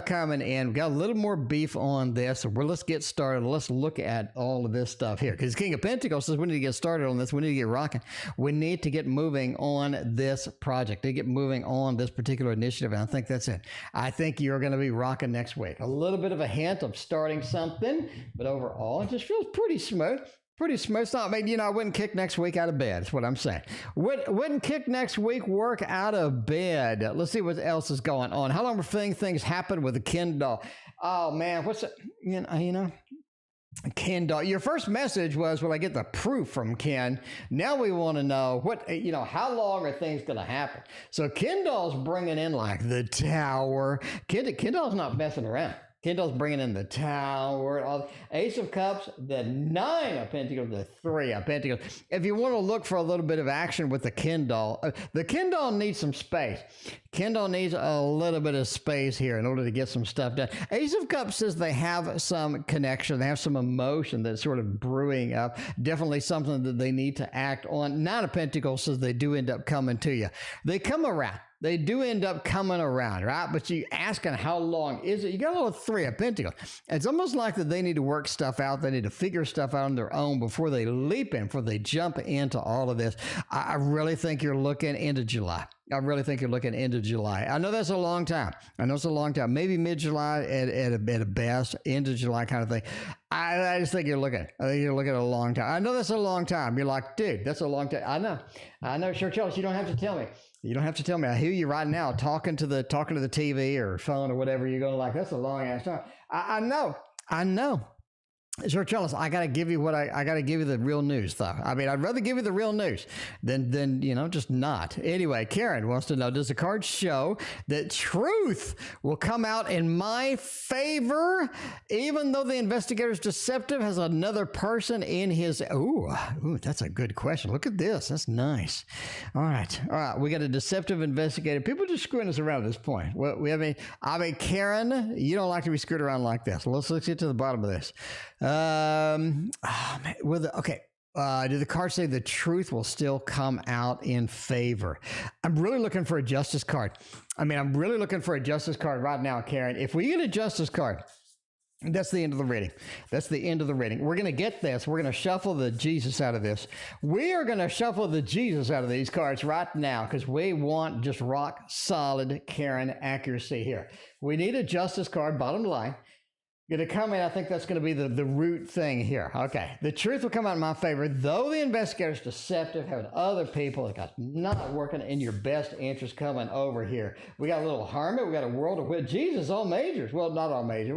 coming in. We got a little more beef on this. So let's get started. Let's look at all of this stuff here. Because King of Pentacles says we need to get started on this. We need to get rocking. We need to get moving on this project. To get moving on this particular initiative, and I think that's it. I think you're going to be rocking next week. A little bit of a hint of starting something, but overall, it just feels pretty smooth. It's not, I wouldn't kick next week out of bed. That's what I'm saying. Wouldn't kick next week work out of bed. Let's see what else is going on. How long were things happen with the Ken doll? Oh man, what's it? Ken doll. Your first message was, will I get the proof from Ken? Now we want to know how long are things going to happen? So Ken doll's bringing in like the Tower. Ken doll's not messing around. Kendall's bringing in the Tower, Ace of Cups, the 9 of Pentacles, the 3 of Pentacles. If you want to look for a little bit of action with the Kendall needs some space. Kendall needs a little bit of space here in order to get some stuff done. Ace of Cups says they have some connection. They have some emotion that's sort of brewing up. Definitely something that they need to act on. 9 of Pentacles says they do end up coming to you. They come around. They do end up coming around, right? But you asking how long is it? You got a little 3 of Pentacles. It's almost like that they need to work stuff out. They need to figure stuff out on their own before they leap in, before they jump into all of this. I really think you're looking into July. I know that's a long time. Maybe mid-July at a best, end of July kind of thing. I just think you're looking at a long time. I know that's a long time. You're like, dude, that's a long time. I know. Sure, Charles, you don't have to tell me. I hear you right now talking to the TV or phone or whatever. You're going like, that's a long ass time. I know. Sure, Charles, I got to give you the real news, though. I mean, I'd rather give you the real news than just not. Anyway, Karen wants to know, does the card show that truth will come out in my favor, even though the investigator's deceptive has another person in his... Ooh, that's a good question. Look at this. That's nice. All right. We got a deceptive investigator. People just screwing us around at this point. Karen, you don't like to be screwed around like this. Let's get to the bottom of this. Did the card say the truth will still come out in favor? I'm really looking for a justice card. I'm really looking for a justice card right now, Karen. If we get a justice card, that's the end of the reading. We're going to get this. We're going to shuffle the Jesus out of this. We are going to shuffle the Jesus out of these cards right now because we want just rock solid Karen accuracy here. We need a justice card, bottom line. Going to come in, I think that's going to be the root thing here. Okay, the truth will come out in my favor, though the investigator's deceptive, having other people that got not working in your best interest coming over here. We got a little hermit, we got a world of wit. Jesus, all majors. Well, not all majors.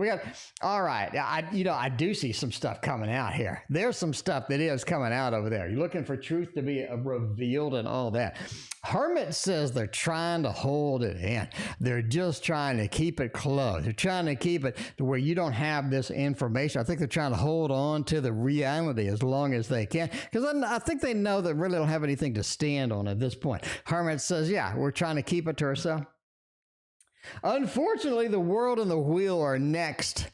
All right, I do see some stuff coming out here. There's some stuff that is coming out over there. You're looking for truth to be revealed and all that. Hermit says they're trying to hold it in. They're just trying to keep it close. They're trying to keep it to where you don't have this information. I think they're trying to hold on to the reality as long as they can, because I think they know they really don't have anything to stand on at this point. Hermit says, yeah, we're trying to keep it to ourselves. Unfortunately, the world and the wheel are next.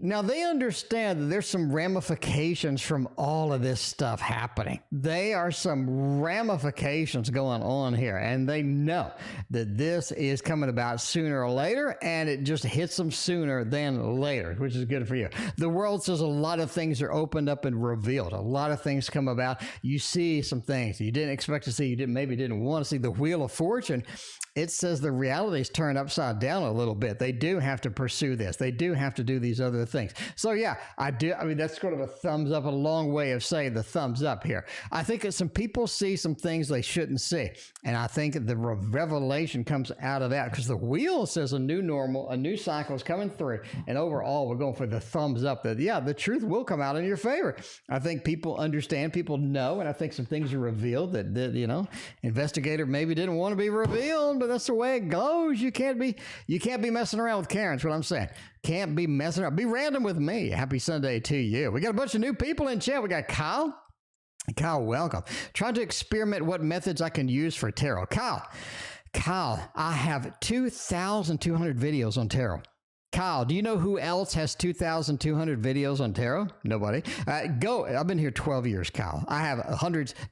Now, they understand that there's some ramifications from all of this stuff happening. There are some ramifications going on here, and they know that this is coming about sooner or later, and it just hits them sooner than later, which is good for you. The world says a lot of things are opened up and revealed. A lot of things come about. You see some things you didn't expect to see, maybe didn't want to see. The Wheel of Fortune, it says the reality's turned upside down a little bit. They do have to pursue this. They do have to do these other things. So yeah, I mean, that's sort of a thumbs up, a long way of saying the thumbs up here. I think that some people see some things they shouldn't see. And I think the revelation comes out of that, because the wheel says a new normal, a new cycle is coming through. And overall, we're going for the thumbs up that, yeah, the truth will come out in your favor. I think people understand, people know, and I think some things are revealed that you know, investigator maybe didn't want to be revealed, but that's the way it goes. You can't be messing around with Karen, is what I'm saying. Can't be messing around. Be random with me. Happy Sunday to you. We got a bunch of new people in chat. We got Kyle. Kyle, welcome. Trying to experiment what methods I can use for tarot. Kyle, I have 2,200 videos on tarot. Kyle, do you know who else has 2,200 videos on tarot? Nobody. I've been here 12 years, Kyle. I have I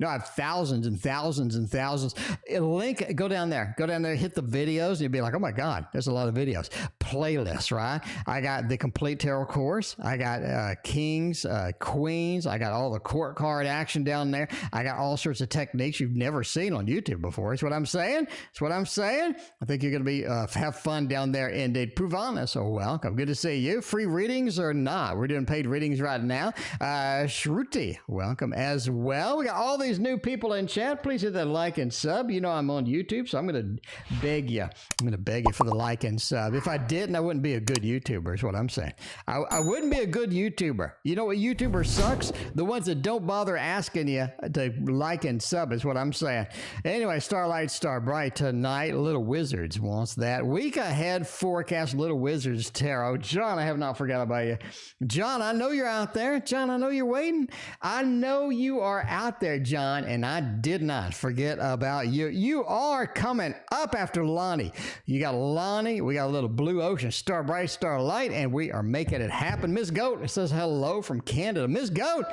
have thousands and thousands and thousands. Go down there, hit the videos, and you'll be like, oh my God, there's a lot of videos. Playlist, right? I got the complete tarot course. I got kings, queens. I got all the court card action down there. I got all sorts of techniques you've never seen on YouTube before. That's what I'm saying. I think you're going to be have fun down there indeed. Pruvana, so welcome. Good to see you. Free readings or not? We're doing paid readings right now. Shruti, welcome as well. We got all these new people in chat. Please hit that like and sub. You know I'm on YouTube, so I'm going to beg you. I'm going to beg you for the like and sub. If I didn't, I wouldn't be a good YouTuber, is what I'm saying. I wouldn't be a good YouTuber. You know what YouTuber sucks? The ones that don't bother asking you to like and sub is what I'm saying. Anyway, Starlight, Star Bright tonight. Little Wizards wants that. Week ahead forecast, Little Wizards tarot. John, I have not forgot about you. John, I know you're out there. John, I know you're waiting. I know you are out there, John, and I did not forget about you. You are coming up after Lonnie. You got Lonnie. We got a little Blue Ocean, Star Bright, Starlight, and we are making it happen. Miss Goat says hello from Canada. Miss Goat,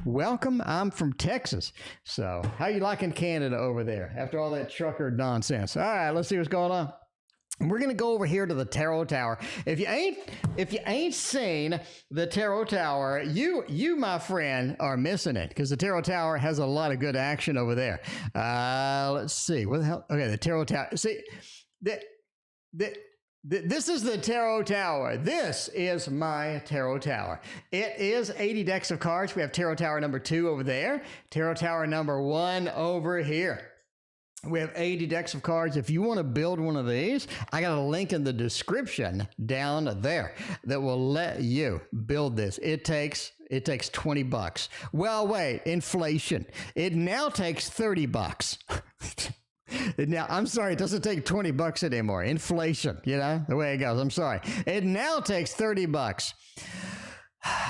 welcome. I'm from Texas. So how you liking Canada over there after all that trucker nonsense? All right, let's see what's going on. We're going to go over here to the Tarot Tower. If you ain't seen the Tarot Tower, you, my friend, are missing it, because the Tarot Tower has a lot of good action over there. Let's see. What the hell? Okay, the Tarot Tower. See, this is the Tarot Tower. This is my Tarot Tower. It is 80 decks of cards. We have Tarot Tower number 2 over there. Tarot Tower number 1 over here. We have 80 decks of cards. If you want to build one of these, I got a link in the description down there that will let you build this. It takes $20. Well, wait, inflation. It now takes $30. Now, I'm sorry, it doesn't take $20 anymore. Inflation, you know, the way it goes. I'm sorry. It now takes $30.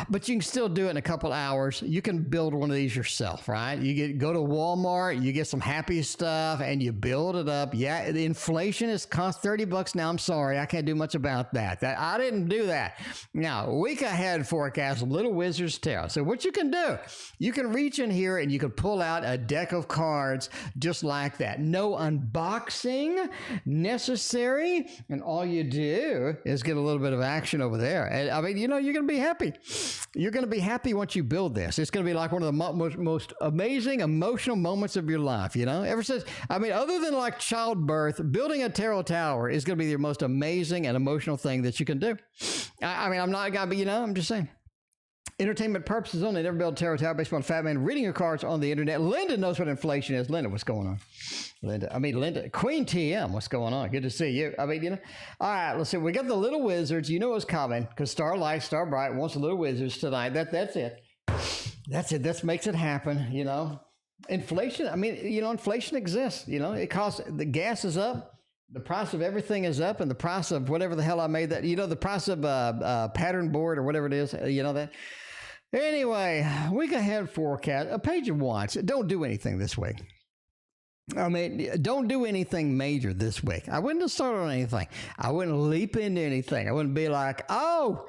But you can still do it in a couple hours. You can build one of these yourself, right? Go to Walmart, you get some happy stuff, and you build it up. Yeah, the inflation has cost $30 now. I'm sorry, I can't do much about that. I didn't do that. Now, week ahead forecast, Little Wizards Tarot. So what you can do, you can reach in here and you can pull out a deck of cards just like that. No unboxing necessary, and all you do is get a little bit of action over there. And I mean, you know, you're going to be happy. You're going to be happy once you build this. It's going to be like one of the most amazing emotional moments of your life, you know? Ever since, I mean, other than like childbirth, building a tarot tower is going to be the most amazing and emotional thing that you can do. I mean, I'm not going to be, you know, I'm just saying. Entertainment purposes only. Never build a tarot tower based on Fat Man reading your cards on the internet. Linda knows what inflation is. Linda, what's going on? Linda, Queen TM, what's going on? Good to see you. I mean, you know. All right, let's see. We got the Little Wizards. You know what's coming, because Starlight, Star Bright wants the Little Wizards tonight. That's it. That's it. That makes it happen, you know. Inflation, I mean, you know, inflation exists. You know, it costs, the gas is up. The price of everything is up, and the price of whatever the hell I made that, you know, the price of pattern board or whatever it is, you know that. Anyway, week ahead forecast, a page of wands. Don't do anything this week. I mean, don't do anything major this week. I wouldn't start on anything. I wouldn't leap into anything. I wouldn't be like, oh,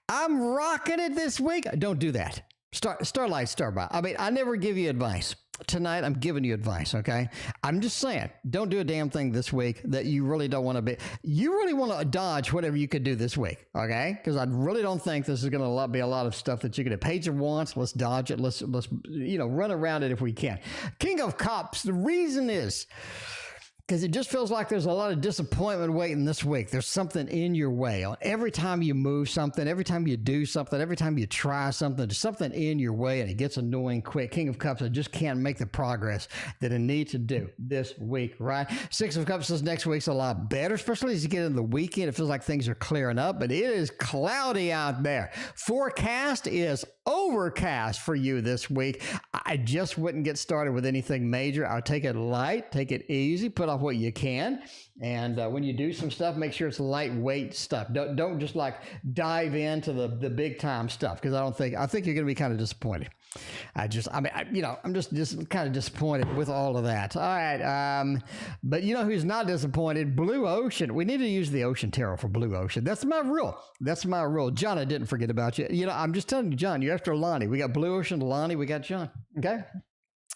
I'm rocking it this week. Don't do that. Start light, start by. I mean, I never give you advice. Tonight, I'm giving you advice, okay? I'm just saying, don't do a damn thing this week that you really don't want to be. You really want to dodge whatever you could do this week, okay? Because I really don't think this is going to be a lot of stuff that you could do. Page of Wands, let's dodge it. Let's run around it if we can. King of Cups, the reason is because it just feels like there's a lot of disappointment waiting this week. There's something in your way. Every time you move something, every time you do something, every time you try something, there's something in your way and it gets annoying quick. King of Cups, I just can't make the progress that I need to do this week, right? Six of Cups says next week's a lot better, especially as you get into the weekend. It feels like things are clearing up, but it is cloudy out there. Forecast is overcast for you this week. I just wouldn't get started with anything major. I'll take it light, take it easy, put off what you can. And when you do some stuff, make sure it's lightweight stuff. Don't just like dive into the big time stuff, because I think you're going to be kind of disappointed. I'm just kind of disappointed with all of that. All right. But you know who's not disappointed? Blue Ocean. We need to use the Ocean Tarot for Blue Ocean. That's my rule. John, I didn't forget about you. You know, I'm just telling you, John, you're after Lonnie. We got Blue Ocean, Lonnie, we got John. Okay.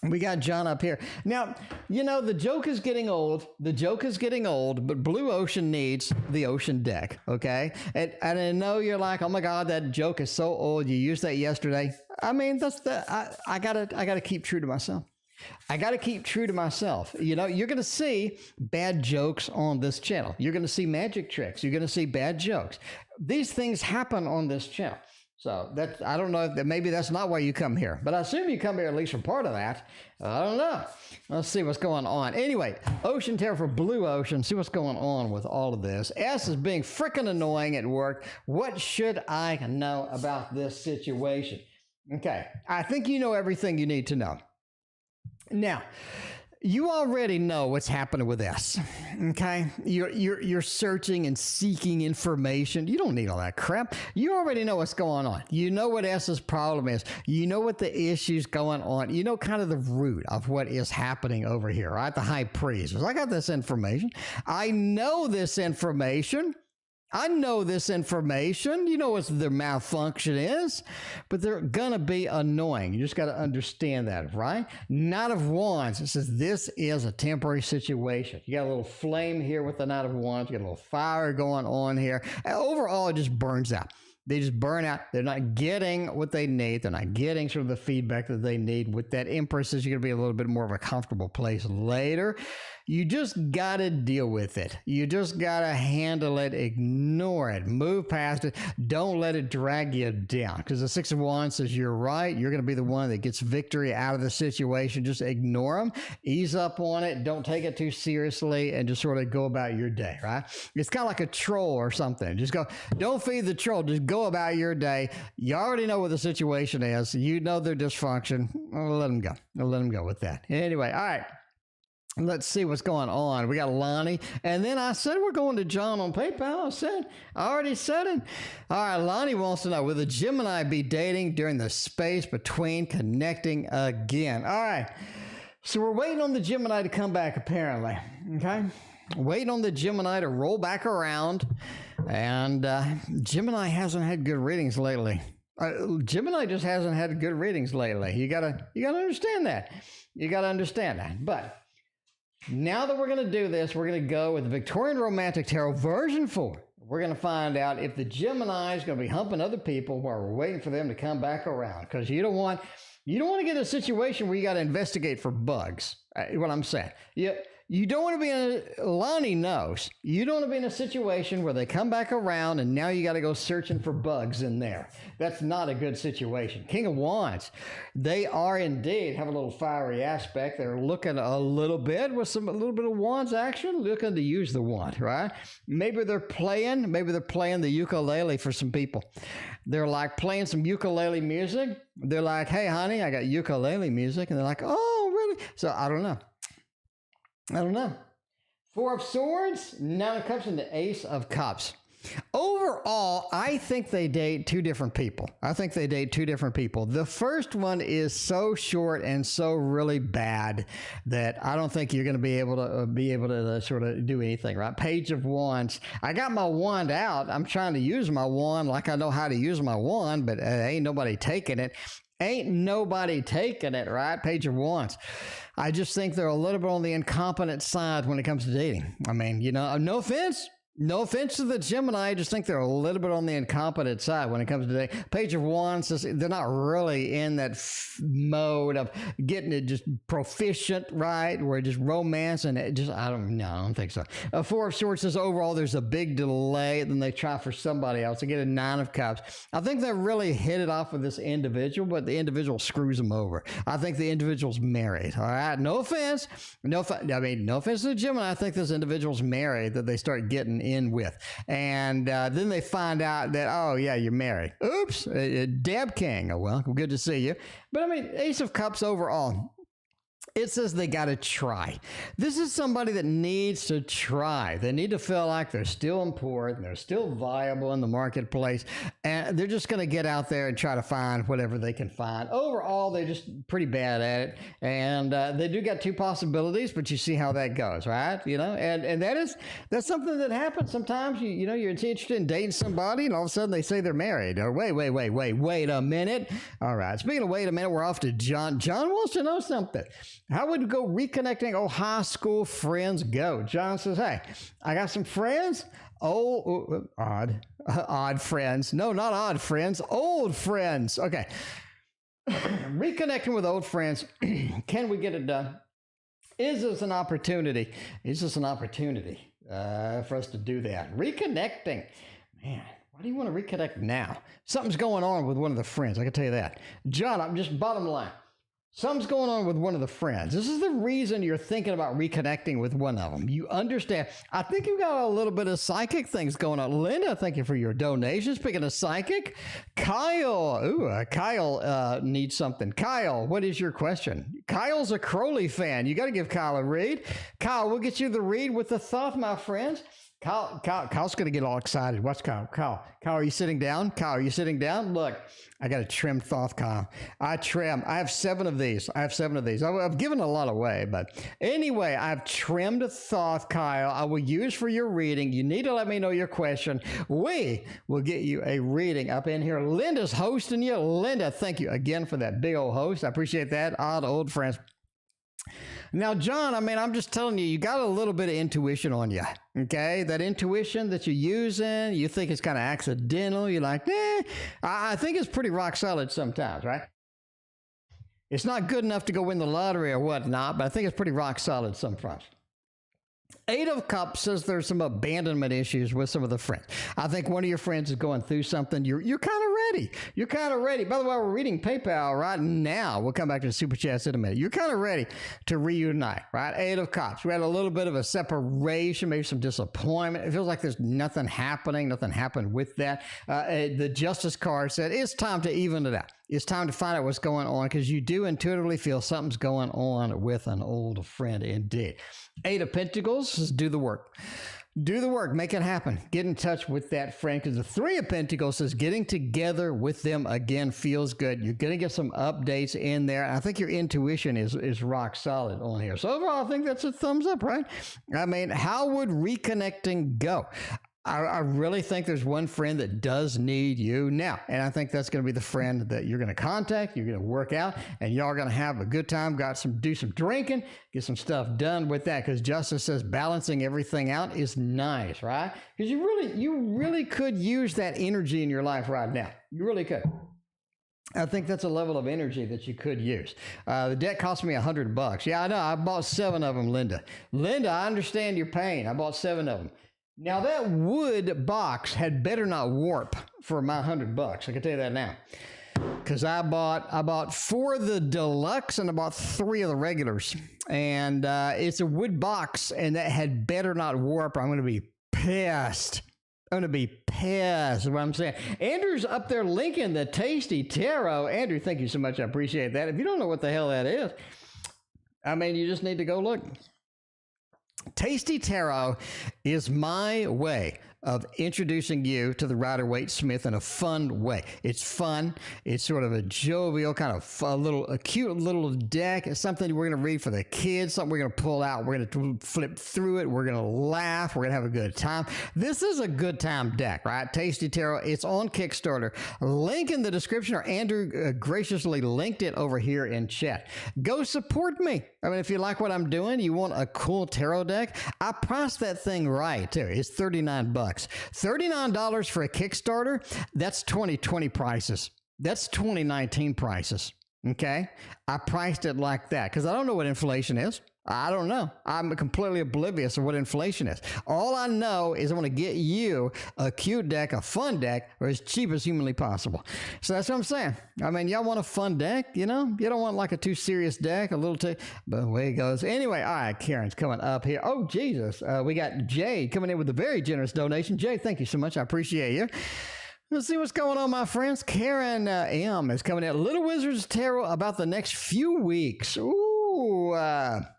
We got John up here. Now, you know, the joke is getting old. But Blue Ocean needs the Ocean Deck, okay? And I know you're like, oh my God, that joke is so old. You used that yesterday. I mean, I gotta keep true to myself. You know, you're going to see bad jokes on this channel. You're going to see magic tricks. You're going to see bad jokes. These things happen on this channel. So I don't know if maybe that's not why you come here, but I assume you come here at least for part of that. I don't know. Let's see what's going on. Anyway, Ocean Tarot for Blue Ocean. See what's going on with all of this. S is being freaking annoying at work. What should I know about this situation? Okay. I think you know everything you need to know. Now, you already know what's happening with S, okay? You're searching and seeking information. You don't need all that crap. You already know what's going on. You know what S's problem is. You know what the issue's going on. You know kind of the root of what is happening over here, right? The high priest. I got this information. I know this information. You know what their malfunction is, but they're going to be annoying. You just got to understand that, right? Knight of Wands. It says this is a temporary situation. You got a little flame here with the Knight of Wands. You got a little fire going on here. And overall, it just burns out. They just burn out. They're not getting what they need. They're not getting sort of the feedback that they need. With that, Empress is going to be a little bit more of a comfortable place later. You just got to deal with it. You just got to handle it, ignore it, move past it. Don't let it drag you down, because the Six of Wands says you're right. You're going to be the one that gets victory out of the situation. Just ignore them, ease up on it. Don't take it too seriously and just sort of go about your day, right? It's kind of like a troll or something. Just go, don't feed the troll. Just go about your day. You already know what the situation is. You know their dysfunction. Let them go. Let them go with that. Anyway, all right. Let's see what's going on. We got Lonnie. And then I said we're going to John on PayPal. I already said it. All right, Lonnie wants to know, will the Gemini be dating during the space between connecting again? All right. So we're waiting on the Gemini to come back, apparently. Okay? Waiting on the Gemini to roll back around. And Gemini hasn't had good readings lately. Gemini just hasn't had good readings lately. You gotta understand that. But now that we're going to do this, we're going to go with the Victorian Romantic Tarot version 4. We're going to find out if the Gemini is going to be humping other people while we're waiting for them to come back around. Because you don't want to get in a situation where you got to investigate for bugs. What I'm saying. You don't want to be in Lonnie knows. You don't want to be in a situation where they come back around and now you got to go searching for bugs in there. That's not a good situation. King of Wands, they are indeed have a little fiery aspect. They're looking a little bit with a little bit of Wands action, looking to use the wand, right? Maybe they're playing the ukulele for some people. They're like playing some ukulele music. They're like, hey, honey, I got ukulele music. And they're like, oh, really? So I don't know. Four of Swords, Nine of Cups, and the Ace of Cups. Overall, I think they date two different people. The first one is so short and so really bad that I don't think you're going to be able to sort of do anything, right? Page of Wands. I got my wand out. I'm trying to use my wand like I know how to use my wand, but ain't nobody taking it. Right? Page of Wands. I just think they're a little bit on the incompetent side when it comes to dating. I mean, no offense. No offense to the Gemini, I just think they're a little bit on the incompetent side when it comes to dating. Page of Wands, they're not really in that mode of getting it just proficient, right? Where just romance and it just, I don't think so. Four of Swords says overall there's a big delay, then they try for somebody else. They get a Nine of Cups. I think they really hit it off with this individual, but the individual screws them over. I think the individual's married, all right? No offense. No offense to the Gemini. I think this individual's married that they start getting in with, and then they find out that, oh yeah, you're married. Oops. Deb King. Oh well, good to see you. But I mean, Ace of Cups overall, it says they got to try. This is somebody that needs to try. They need to feel like they're still important, they're still viable in the marketplace, and they're just going to get out there and try to find whatever they can find. Overall, they're just pretty bad at it, and they do got two possibilities, but you see how that goes, right? And that's something that happens sometimes. You're interested in dating somebody, and all of a sudden they say they're married. Or wait a minute. All right. Speaking of wait a minute, we're off to John. John wants to know something. How would go reconnecting high school friends go? John says, hey, I got some friends. Odd friends. No, not odd friends. Old friends. Okay. Reconnecting with old friends. Can we get it done? Is this an opportunity? For us to do that? Reconnecting. Man, why do you want to reconnect now? Something's going on with one of the friends. I can tell you that. John, I'm just bottom line. Something's going on with one of the friends. This is the reason you're thinking about reconnecting with one of them. You understand. I think you've got a little bit of psychic things going on. Linda, thank you for your donation. Speaking of psychic, Kyle. Kyle needs something. Kyle, what is your question? Kyle's a Crowley fan. You got to give Kyle a read. Kyle, we'll get you the read with the Thoth, my friends. Kyle's going to get all excited. What's Kyle? Kyle, are you sitting down? Look, I got a trim Thoth, Kyle. I have 7 of these. I've given a lot away, but anyway, I've trimmed a Thoth, Kyle. I will use for your reading. You need to let me know your question. We will get you a reading up in here. Linda's hosting you. Linda, thank you again for that big old host. I appreciate that. Odd old friends. Now, John, I'm just telling you, you got a little bit of intuition on you, okay? That intuition that you're using, you think it's kind of accidental. You're like, I think it's pretty rock solid sometimes, right? It's not good enough to go win the lottery or whatnot, but I think it's pretty rock solid some fronts. 8 of Cups says there's some abandonment issues with some of the friends. I think one of your friends is going through something. You're kind of ready. By the way, we're reading PayPal right now. We'll come back to the Super Chats in a minute. You're kind of ready to reunite, right? 8 of Cups. We had a little bit of a separation, maybe some disappointment. It feels like there's nothing happening. Nothing happened with that. The Justice card said it's time to even it out. It's time to find out what's going on because you do intuitively feel something's going on with an old friend indeed. 8 of Pentacles says do the work. Do the work. Make it happen. Get in touch with that friend because the 3 of Pentacles says getting together with them again feels good. You're going to get some updates in there. I think your intuition is rock solid on here. So overall, I think that's a thumbs up, right? How would reconnecting go? I really think there's one friend that does need you now. And I think that's going to be the friend that you're going to contact, you're going to work out, and y'all are going to have a good time, do some drinking, get some stuff done with that. Because Justice says balancing everything out is nice, right? Because you really could use that energy in your life right now. You really could. I think that's a level of energy that you could use. The deck cost me $100. Yeah, I know. I bought 7 of them, Linda. Linda, I understand your pain. I bought 7 of them. Now, that wood box had better not warp for my $100. I can tell you that now. Because I bought 4 of the deluxe and I bought 3 of the regulars. And it's a wood box, and that had better not warp. I'm going to be pissed. Is what I'm saying. Andrew's up there linking the Tasty Tarot. Andrew, thank you so much. I appreciate that. If you don't know what the hell that is, you just need to go look. Tasty Tarot is my way of introducing you to the Rider-Waite-Smith in a fun way. It's fun. It's sort of a jovial kind of a cute little deck. It's something we're going to read for the kids, something we're going to pull out. We're going to flip through it. We're going to laugh. We're going to have a good time. This is a good time deck, right? Tasty Tarot. It's on Kickstarter. Link in the description, or Andrew graciously linked it over here in chat. Go support me. I mean, if you like what I'm doing, you want a cool tarot deck, I priced that thing right too. It's $39. $39 for a Kickstarter. That's 2020 prices. That's 2019 prices. Okay. I priced it like that because I don't know what inflation is. I don't know. I'm completely oblivious of what inflation is. All I know is I want to get you a cute deck, a fun deck, or as cheap as humanly possible. So that's what I'm saying. I mean, y'all want a fun deck, you know? You don't want like a too serious deck, a little too, but away it goes. Anyway, all right, Karen's coming up here. Oh, Jesus. We got Jay coming in with a very generous donation. Jay, thank you so much. I appreciate you. Let's see what's going on, my friends. Karen M is coming in. Little Wizards Tarot about the next few weeks. Ooh,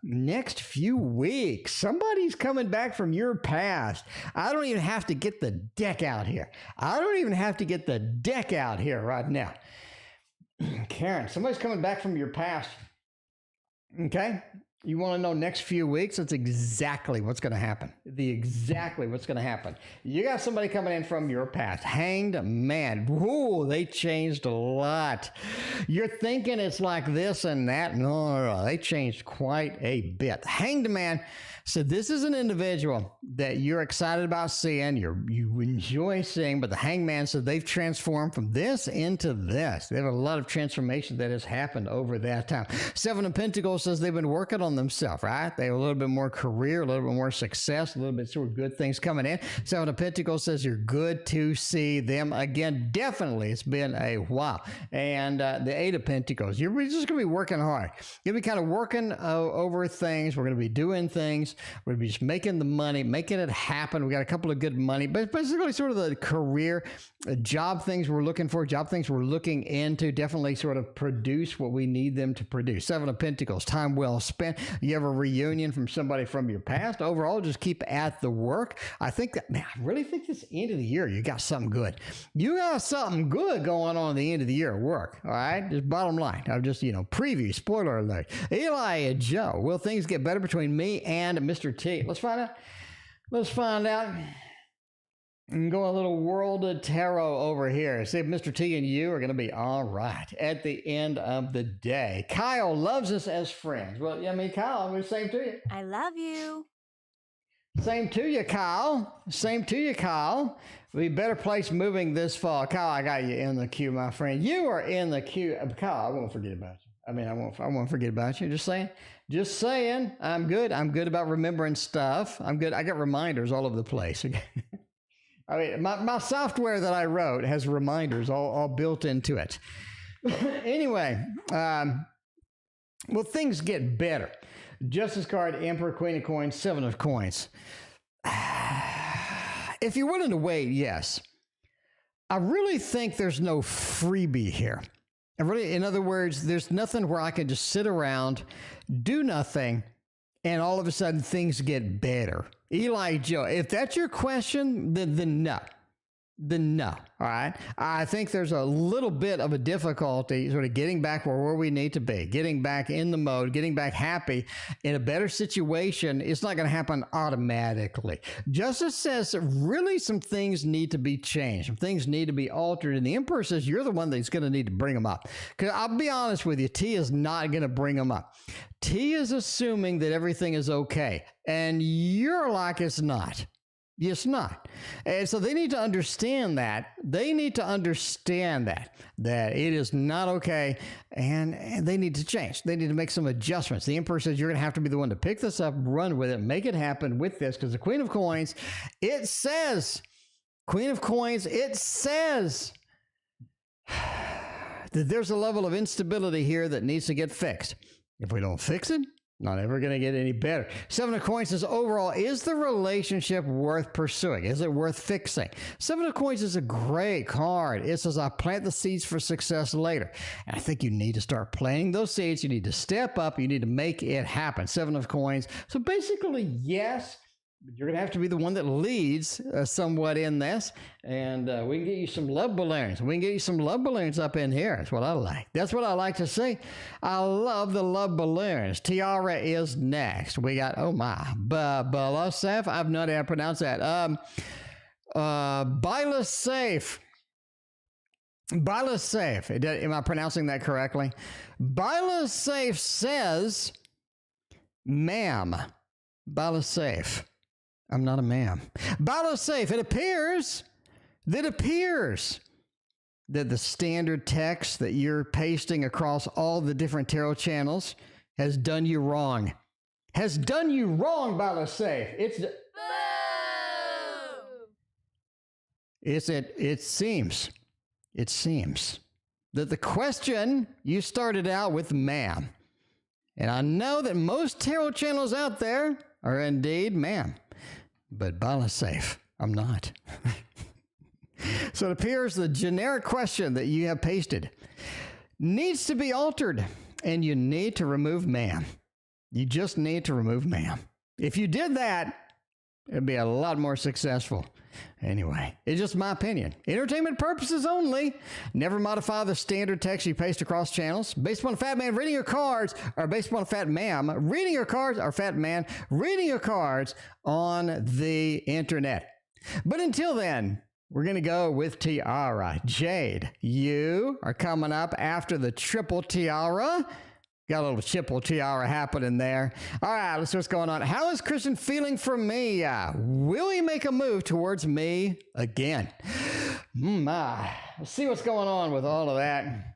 next few weeks. Somebody's coming back from your past. I don't even have to get the deck out here. Right now. Karen, somebody's coming back from your past. Okay? You want to know next few weeks? That's exactly what's going to happen. You got somebody coming in from your past. Hanged Man. Whoa, they changed a lot. You're thinking it's like this and that. No. They changed quite a bit. Hanged Man. So this is an individual that you're excited about seeing, you enjoy seeing, but the Hangman said they've transformed from this into this. They have a lot of transformation that has happened over that time. Seven of Pentacles says they've been working on themselves, right? They have a little bit more career, a little bit more success, a little bit sort of good things coming in. Seven of Pentacles says you're good to see them again. Definitely, it's been a while. And the Eight of Pentacles, you're just going to be working hard. You'll be kind of working over things. We're going to be doing things. We're just making the money, making it happen. We got a couple of good money, but basically sort of the career, job things we're looking for, job things we're looking into, definitely sort of produce what we need them to produce. Seven of Pentacles, time well spent. You have a reunion from somebody from your past. Overall, just keep at the work. I really think this end of the year, you got something good. You got something good going on at the end of the year at work. All right. Just bottom line. I'm just, preview, spoiler alert. Eli and Joe, will things get better between me and Mr. T? Let's find out. And go a little World of Tarot over here. See if Mr. T and you are going to be all right at the end of the day. Kyle loves us as friends. Well, Kyle, I'm the same to you. I love you. Same to you, Kyle. Be better place moving this fall. Kyle, I got you in the queue, my friend. You are in the queue. Kyle, I won't forget about you. I won't forget about you. Just saying. I'm good about remembering stuff. I'm good. I got reminders all over the place. My software that I wrote has reminders all built into it. Anyway, things get better. Justice card, Emperor, Queen of Coins, Seven of Coins. If you're willing to wait, yes. I really think there's no freebie here. In other words, there's nothing where I can just sit around, do nothing, and all of a sudden things get better. Eli Joe, if that's your question, then no. All right. I think there's a little bit of a difficulty sort of getting back where we need to be, getting back in the mode, getting back happy in a better situation. It's not going to happen automatically. Justice says really some things need to be changed. Some things need to be altered. And the Emperor says you're the one that's going to need to bring them up. Because I'll be honest with you, T is not going to bring them up. T is assuming that everything is okay. And you're like, it's not. It's not. And so they need to understand that. That it is not okay, and they need to change. They need to make some adjustments. The Emperor says you're going to have to be the one to pick this up, run with it, make it happen with this, because the Queen of Coins, it says that there's a level of instability here that needs to get fixed. If we don't fix it, not ever going to get any better. Seven of Coins says, overall, is the relationship worth pursuing? Is it worth fixing? Seven of Coins is a great card. It says, I plant the seeds for success later. And I think you need to start planting those seeds. You need to step up. You need to make it happen. Seven of Coins. So basically, yes, You're going to have to be the one that leads somewhat in this. And we can get you some love balloons. We can get you some love balloons up in here. That's what I like. That's what I like to see. I love the love balloons. Tiara is next. We got, oh my, Balasef. I've no idea how to pronounce that. Balasef. Balasef. Am I pronouncing that correctly? Balasef says, ma'am. Balasef. I'm not a ma'am. Balasef. It appears that the standard text that you're pasting across all the different tarot channels has done you wrong. Has done you wrong, Balasef. It seems that the question you started out with, ma'am. And I know that most tarot channels out there are indeed ma'am. But Balasef, I'm not. So it appears the generic question that you have pasted needs to be altered, and you need to remove ma'am. You just need to remove ma'am. If you did that, it'd be a lot more successful. Anyway, it's just my opinion. Entertainment purposes only. Never modify the standard text you paste across channels. Based upon a fat man reading your cards, or based upon a fat ma'am reading your cards, or fat man reading your cards on the internet. But until then, we're going to go with Tiara. Jade, you are coming up after the triple tiara. Got a little triple tiara happening there. All right, let's see what's going on. How is Christian feeling for me? Will he make a move towards me again? Let's see what's going on with all of that.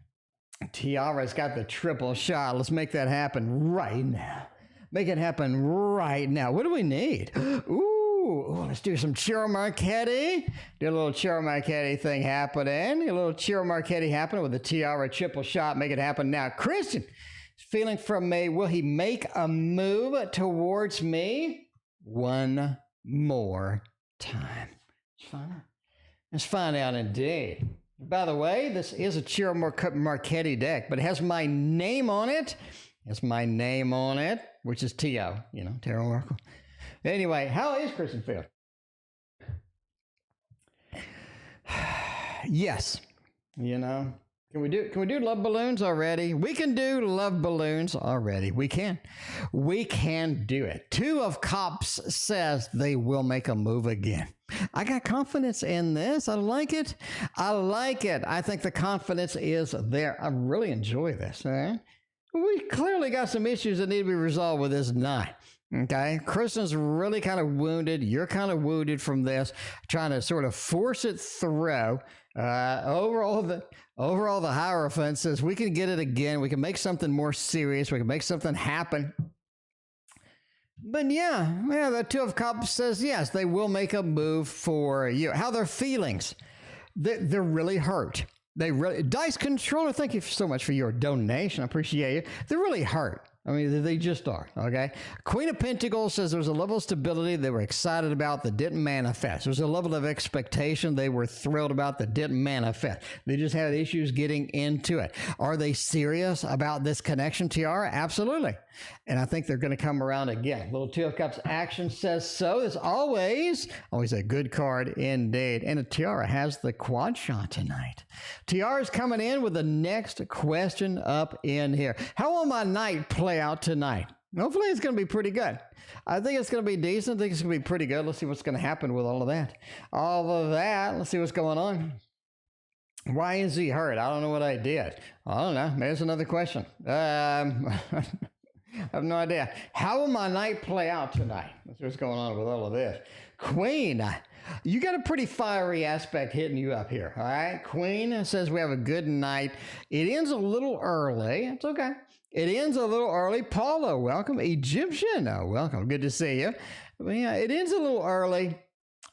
Tiara's got the triple shot. Let's make that happen right now. Make it happen right now. What do we need? Ooh, let's do some Chiro Marchetti. Do a little Chiro Marchetti thing happening. A little Chiro Marchetti happening with the Tiara triple shot. Make it happen now. Christian feeling from me. Will he make a move towards me one more time? Let's find out indeed. By the way, this is a Chiro Marchetti deck, but it has my name on it. Which is T.O., Tarot Oracle. Anyway, how is Christian feeling? Yes, Can we do love balloons already? We can do love balloons already. We can do it. Two of Cups says they will make a move again. I got confidence in this. I like it. I think the confidence is there. I really enjoy this. We clearly got some issues that need to be resolved with this night. Okay, Kristen's really kind of wounded. You're kind of wounded from this, trying to sort of force it through. Overall, the Hierophant says we can get it again. We can make something more serious. We can make something happen. But yeah, the Two of Cups says yes, they will make a move for you. How their feelings? They're really hurt. Dice Controller, thank you so much for your donation. I appreciate you. They're really hurt. I mean, they just are, okay? Queen of Pentacles says there's a level of stability they were excited about that didn't manifest. There's a level of expectation they were thrilled about that didn't manifest. They just had issues getting into it. Are they serious about this connection, Tiara? Absolutely. And I think they're going to come around again. Little Two of Cups action says so. It's always a good card indeed. And a Tiara has the quad shot tonight. Tiara's coming in with the next question up in here. How will my night play out tonight? Hopefully it's going to be pretty good. I think it's going to be decent. I think it's going to be pretty good. Let's see what's going to happen with all of that. Let's see what's going on. Why is he hurt? I don't know what I did. I don't know. There's another question. I have no idea. How will my night play out tonight? That's what's going on with all of this. Queen, you got a pretty fiery aspect hitting you up here, all right? Queen says we have a good night. It ends a little early. It's okay. It ends a little early. Paula, welcome. Egyptian, welcome. Good to see you. But yeah, it ends a little early.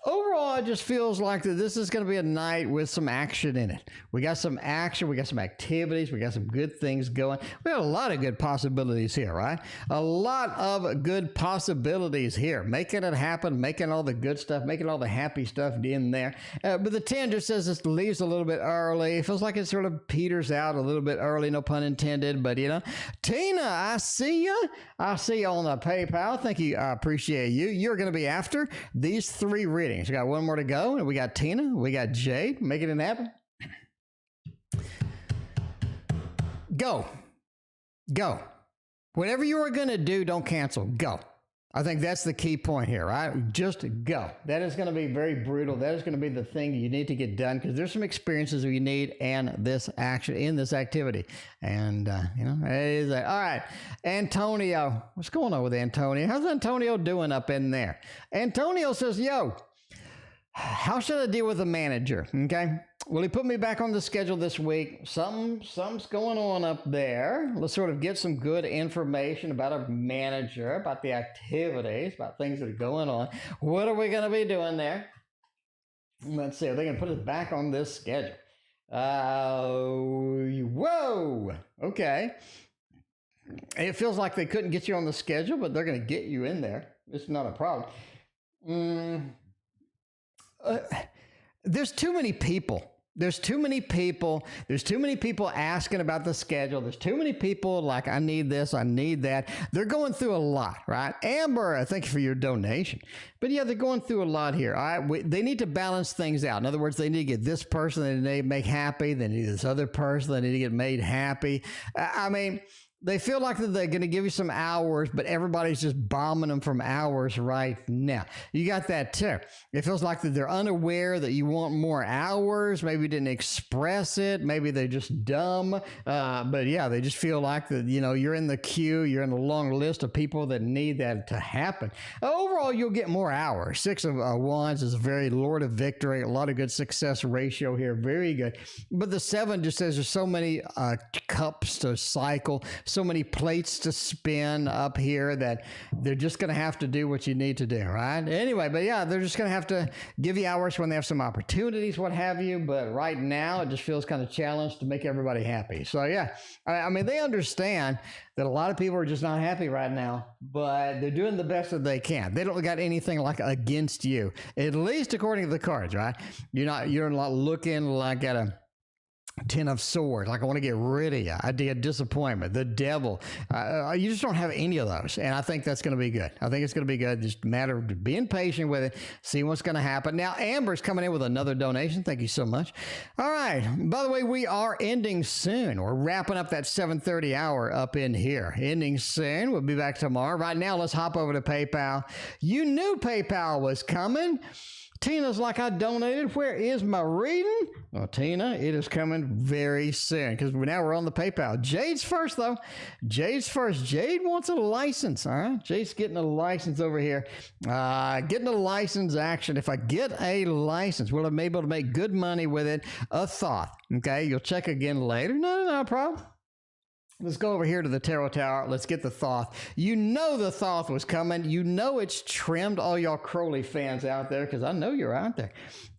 Overall, it just feels like that this is going to be a night with some action in it. We got some action, we got some activities, we got some good things going. We got a lot of good possibilities here, right? A lot of good possibilities here. Making it happen, making all the good stuff, making all the happy stuff in there. But the 10 just says it leaves a little bit early. It feels like it sort of peters out a little bit early, no pun intended. But, you know, Tina, I see you. I see you on the PayPal. Thank you. I appreciate you. You're going to be after these 3 readings. We got one more to go, and we got Tina, we got Jade, making it happen. Go. Whatever you are going to do, don't cancel. Go. I think that's the key point here, right? Just go. That is going to be very brutal. That is going to be the thing you need to get done, because there's some experiences you need in this action, in this activity. And, you know, it is all right. Antonio, what's going on with Antonio? How's Antonio doing up in there? Antonio says, yo, how should I deal with the manager? Okay. Well, he put me back on the schedule this week. Something's going on up there. Let's sort of get some good information about our manager, about the activities, about things that are going on. What are we going to be doing there? Let's see. Are they going to put us back on this schedule? Whoa. Okay. It feels like they couldn't get you on the schedule, but they're going to get you in there. It's not a problem. There's too many people. There's too many people asking about the schedule. There's too many people like, I need this, I need that. They're going through a lot, right? Amber, thank you for your donation. But yeah, they're going through a lot here. All right? They need to balance things out. In other words, they need to get this person they need to make happy. They need this other person they need to get made happy. I mean, they feel like that they're going to give you some hours, but everybody's just bombing them from hours right now. You got that too. It feels like that they're unaware that you want more hours. Maybe you didn't express it. Maybe they're just dumb. But yeah, they just feel like that, you know, you're in the queue. You're in a long list of people that need that to happen. Overall, you'll get more hours. 6 of Wands is a very Lord of Victory. A lot of good success ratio here. Very good. But the 7 just says there's so many cups to cycle, so many plates to spin up here that they're just going to have to do what you need to do, right? Anyway, but yeah, they're just going to have to give you hours when they have some opportunities, what have you. But right now, it just feels kind of challenged to make everybody happy. So yeah, I mean, they understand that a lot of people are just not happy right now, but they're doing the best that they can. They don't got anything like against you, at least according to the cards, right? You're not looking like at a 10 of Swords, like I want to get rid of you. Idea, disappointment, the devil. You just don't have any of those. And I think that's going to be good. I think it's going to be good. Just a matter of being patient with it, seeing what's going to happen. Now, Amber's coming in with another donation. Thank you so much. All right. By the way, we are ending soon. We're wrapping up that 7:30 hour up in here. Ending soon. We'll be back tomorrow. Right now, let's hop over to PayPal. You knew PayPal was coming. Tina's like, I donated. Where is my reading? Well, Tina, it is coming very soon because now we're on the PayPal. Jade's first, though. Jade's first. Jade wants a license. All right. Jade's getting a license over here. Getting a license action. If I get a license, will I be able to make good money with it? A Thoth. Okay. You'll check again later. No problem. Let's go over here to the Tarot Tower. Let's get the Thoth. You know the Thoth was coming. You know it's trimmed. All y'all Crowley fans out there, because I know you're out there.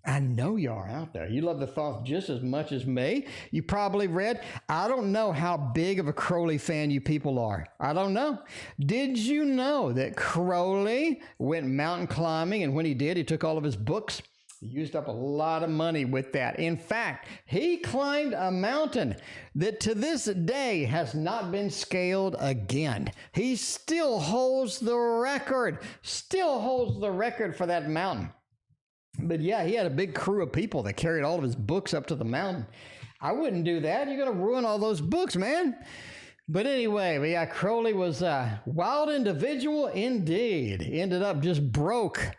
I know you are out there. You love the Thoth just as much as me. You probably read. I don't know how big of a Crowley fan you people are. I don't know. Did you know that Crowley went mountain climbing, and when he did, he took all of his books? He used up a lot of money with that. In fact, he climbed a mountain that to this day has not been scaled again. He still holds the record for that mountain. But yeah, he had a big crew of people that carried all of his books up to the mountain. I wouldn't do that. You're going to ruin all those books, man. But anyway, yeah, Crowley was a wild individual indeed. Ended up just broke.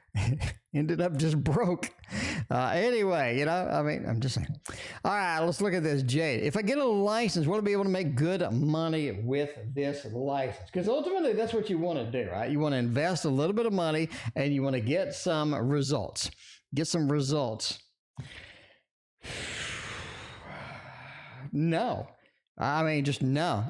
Anyway, you know, I mean, I'm just saying. All right, let's look at this, Jade. If I get a license, will I be able to make good money with this license? Because ultimately, that's what you want to do, right? You want to invest a little bit of money, and you want to get some results. Get some results. No. I mean, just no.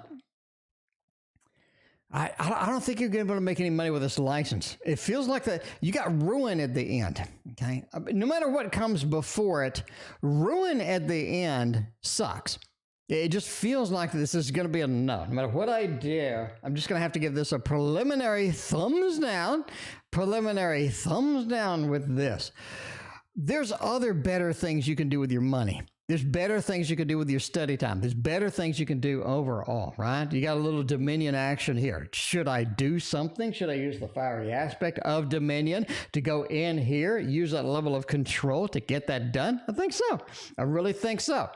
I don't think you're going to be able to make any money with this license. It feels like that you got ruin at the end. Okay, no matter what comes before it, ruin at the end sucks. It just feels like this is going to be a no. No matter what I do, I'm just going to have to give this a preliminary thumbs down. Preliminary thumbs down with this. There's other better things you can do with your money. There's better things you can do with your study time. There's better things you can do overall, right? You got a little dominion action here. Should I do something? Should I use the fiery aspect of dominion to go in here, use that level of control to get that done? I think so. I really think so.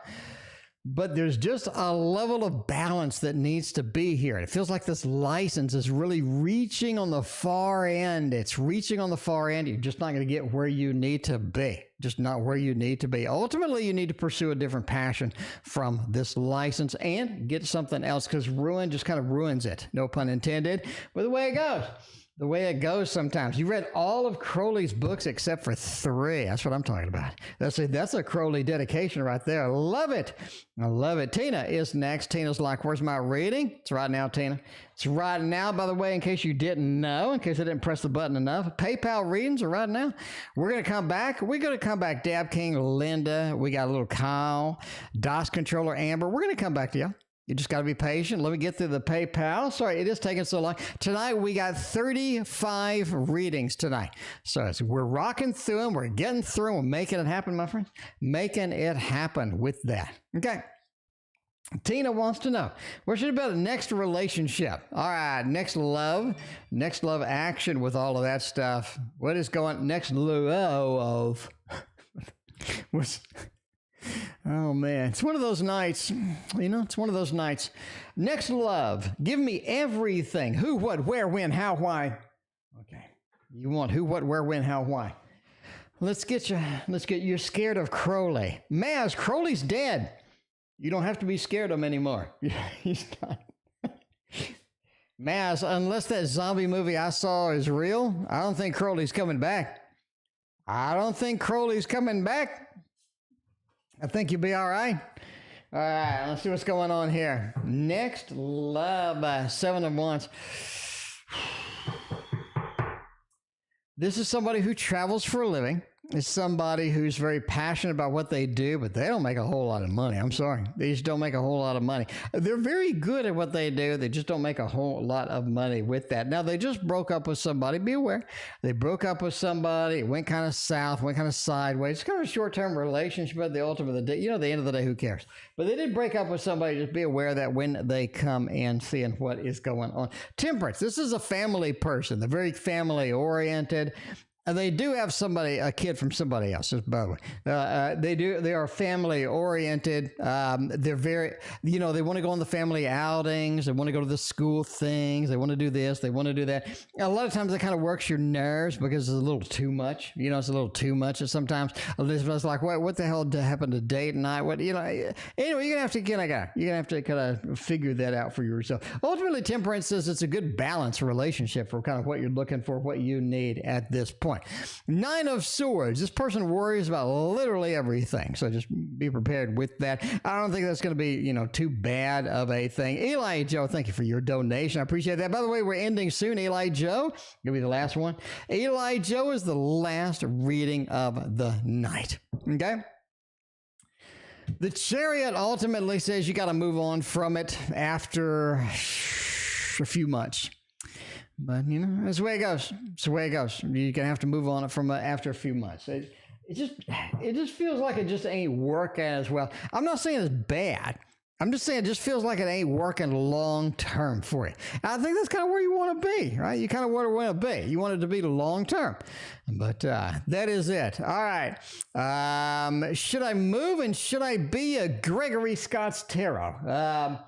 But there's just a level of balance that needs to be here. It feels like this license is really reaching on the far end. It's reaching on the far end. You're just not going to get where you need to be. Just not where you need to be. Ultimately, you need to pursue a different passion from this license and get something else, because ruin just kind of ruins it. No pun intended. But the way it goes. The way it goes sometimes. You read all of Crowley's books except for 3. That's what I'm talking about. That's a Crowley dedication right there. I love it. I love it. Tina is next. Tina's like, where's my reading? It's right now, Tina. It's right now, by the way, in case you didn't know, in case I didn't press the button enough. PayPal readings are right now. We're going to come back. We're going to come back. Dab King, Linda. We got a little Kyle. DOS Controller, Amber. We're going to come back to you. You just got to be patient. Let me get through the PayPal. Sorry, it is taking so long. Tonight, we got 35 readings tonight. So we're rocking through them. We're getting through them. We're making it happen, my friends. Making it happen with that. Okay. Tina wants to know, where should it be the next relationship? All right, next love action with all of that stuff. What is going next love? What's... Oh, man. It's one of those nights. It's one of those nights. Next love. Give me everything. Who, what, where, when, how, why. Okay. You want who, what, where, when, how, why. You're scared of Crowley. Maz, Crowley's dead. You don't have to be scared of him anymore. He's not. Maz, unless that zombie movie I saw is real, I don't think Crowley's coming back. I think you'll be all right. All right, let's see what's going on here. Next love, 7 of Wands. This is somebody who travels for a living. It's somebody who's very passionate about what they do, but they don't make a whole lot of money. I'm sorry. They just don't make a whole lot of money. They're very good at what they do. They just don't make a whole lot of money with that. Now, they just broke up with somebody. Be aware. They broke up with somebody. It went kind of south, went kind of sideways. It's kind of a short-term relationship, but the ultimate of the day, the end of the day, who cares? But they did break up with somebody. Just be aware of that when they come in, seeing what is going on. Temperance. This is a family person. They're very family-oriented. They do have a kid from somebody else, by the way. They are family oriented. They're very, they want to go on the family outings. They want to go to the school things. They want to do this. They want to do that. A lot of times it kind of works your nerves because it's a little too much. It's a little too much. And sometimes Elizabeth's like, what the hell happened to date night? Anyway, you're going to have to kind of figure that out for yourself. Ultimately, Temperance says it's a good balanced relationship for kind of what you're looking for, what you need at this point. 9 of Swords. This person worries about literally everything. So just be prepared with that. I don't think that's going to be, too bad of a thing. Eli Joe, thank you for your donation. I appreciate that. By the way, we're ending soon. Eli Joe, gonna be the last one. Eli Joe is the last reading of the night. Okay. The Chariot ultimately says you got to move on from it after a few months. But, that's the way it goes. It's the way it goes. You're going to have to move on it from after a few months. It just feels like it just ain't working as well. I'm not saying it's bad. I'm just saying it just feels like it ain't working long term for you. And I think that's kind of where you want to be, right? You kind of want to be. You want it to be long term. But that is it. All right. Should I move and should I be a Gregory Scott's Tarot?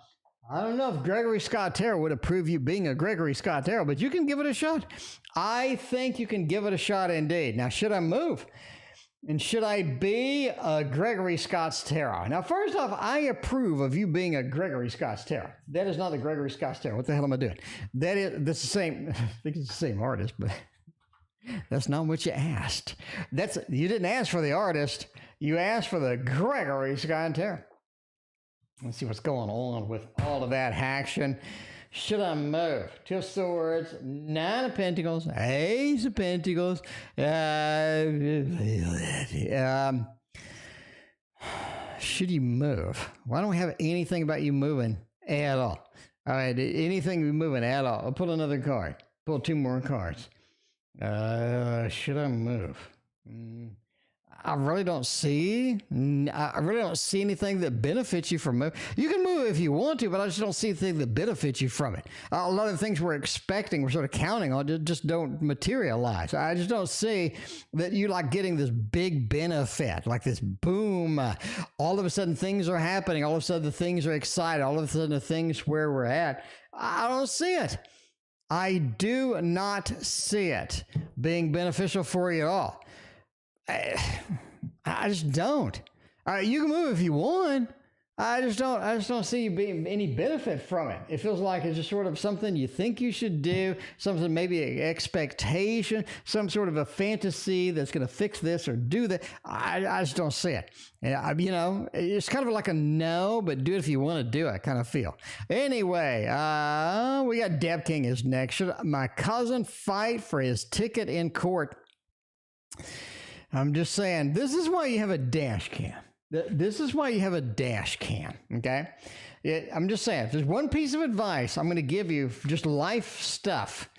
I don't know if Gregory Scott Tarot would approve you being a Gregory Scott Tarot, but you can give it a shot. I think you can give it a shot indeed. Now, should I move? And should I be a Gregory Scott's Tarot? Now, first off, I approve of you being a Gregory Scott's Tarot. That is not the Gregory Scott's Tarot. What the hell am I doing? That's the same. I think it's the same artist, but that's not what you asked. You didn't ask for the artist. You asked for the Gregory Scott Tarot. Let's see what's going on with all of that action. Should I move? Two of Swords, Nine of Pentacles, Ace of Pentacles. Should you move? Why don't we have anything about you moving at all? All right, anything moving at all. I'll pull another card. Pull two more cards. Should I move? I really don't see. I really don't see anything that benefits you from move. You can move if you want to, but I just don't see anything that benefits you from it. A lot of the things we're expecting, we're sort of counting on, just don't materialize. I just don't see that you like getting this big benefit, like this boom. All of a sudden things are happening. All of a sudden the things are exciting. All of a sudden the things where we're at. I don't see it. I do not see it being beneficial for you at all. I just don't. All right, you can move if you want. I just don't see you being any benefit from it. It feels like it's just sort of something you think you should do, something maybe an expectation, some sort of a fantasy that's going to fix this or do that. I just don't see it. You know, it's kind of like a no, but do it if you want to do it kind of feel. Anyway, we got Debt King is next. Should my cousin fight for his ticket in court? I'm just saying, this is why you have a dash cam. This is why you have a dash cam, okay? I'm just saying, if there's one piece of advice I'm going to give you, just life stuff,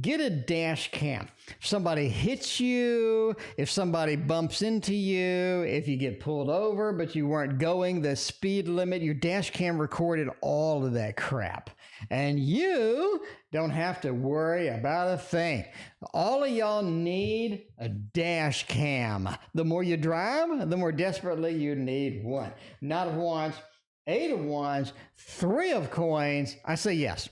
get a dash cam. If somebody hits you, if somebody bumps into you, if you get pulled over but you weren't going the speed limit, your dash cam recorded all of that crap. And you don't have to worry about a thing. All of y'all need a dash cam. The more you drive, the more desperately you need one. Knight of Wands, Eight of Wands, Three of Coins. I say yes.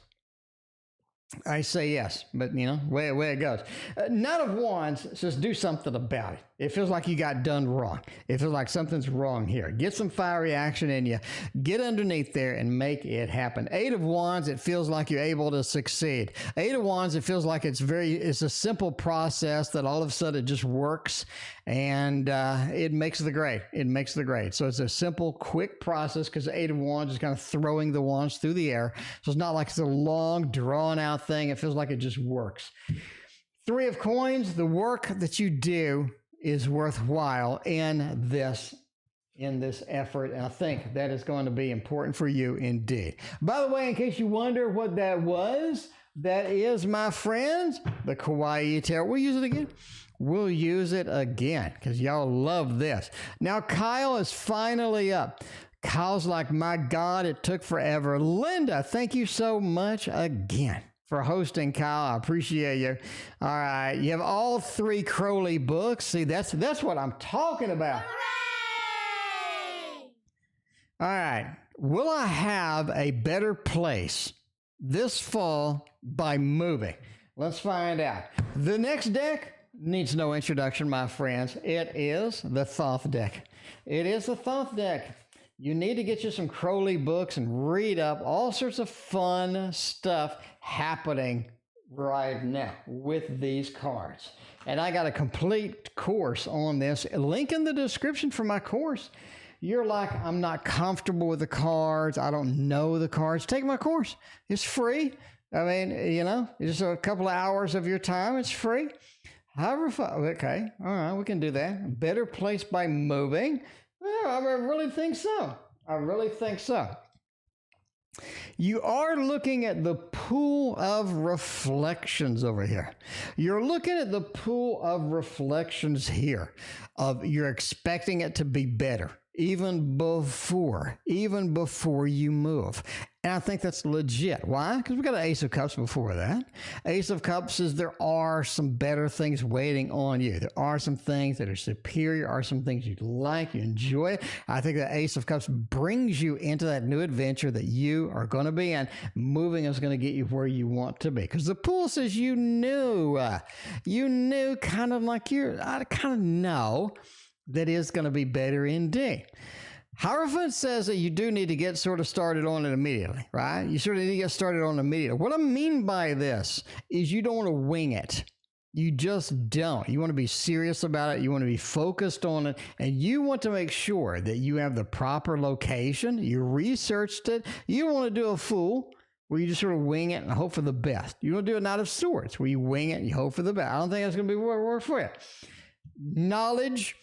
I say yes, but you know, way it goes. Knight of Wands says do something about it. It feels like you got done wrong. It feels like something's wrong here. Get some fiery action in you. Get underneath there and make it happen. Eight of Wands, it feels like you're able to succeed. Eight of Wands, it feels like it's a simple process that all of a sudden it just works and it makes the grade. It makes the grade. So it's a simple, quick process because the Eight of Wands is kind of throwing the wands through the air. So it's not like it's a long, drawn-out thing. It feels like it just works. Three of Coins, the work that you do is worthwhile in this effort, and I think that is going to be important for you indeed. By the way, in case you wonder what that was, that is, my friends, the Kawaii Tarot. We'll use it again. We'll use it again because y'all love this. Now, Kyle is finally up. Kyle's like, my God, it took forever. Linda, thank you so much again for hosting, Kyle. I appreciate you. All right. You have all three Crowley books. See, that's what I'm talking about. Hooray! All right. Will I have a better place this fall by moving? Let's find out. The next deck needs no introduction, my friends. It is the Thoth Deck. It is the Thoth Deck. You need to get you some Crowley books and read up all sorts of fun stuff happening right now with these cards. And I got a complete course on this. Link in the description for my course. You're like, I'm not comfortable with the cards. I don't know the cards. Take my course. It's free. I mean, you know, it's just a couple of hours of your time. It's free. However, okay. All right, we can do that. Better place by moving. I really think so. I really think so. You are looking at the pool of reflections over here. You're looking at the pool of reflections here. You're expecting it to be better even before you move. And I think that's legit. Why? Because we got an Ace of Cups before that. Ace of Cups says there are some better things waiting on you. There are some things that are superior, are some things you like, you enjoy it. I think the Ace of Cups brings you into that new adventure that you are going to be in. Moving is going to get you where you want to be. Because the pool says you knew kind of like I kind of know that is going to be better indeed. Hierophant says that you do need to get sort of started on it immediately, right? You sort of need to get started on it immediately. What I mean by this is you don't want to wing it. You just don't. You want to be serious about it. You want to be focused on it. And you want to make sure that you have the proper location. You researched it. You don't want to do a fool where you just sort of wing it and hope for the best. You want to do a Knight of Swords, where you wing it and you hope for the best. I don't think that's going to be what works for you. Knowledge,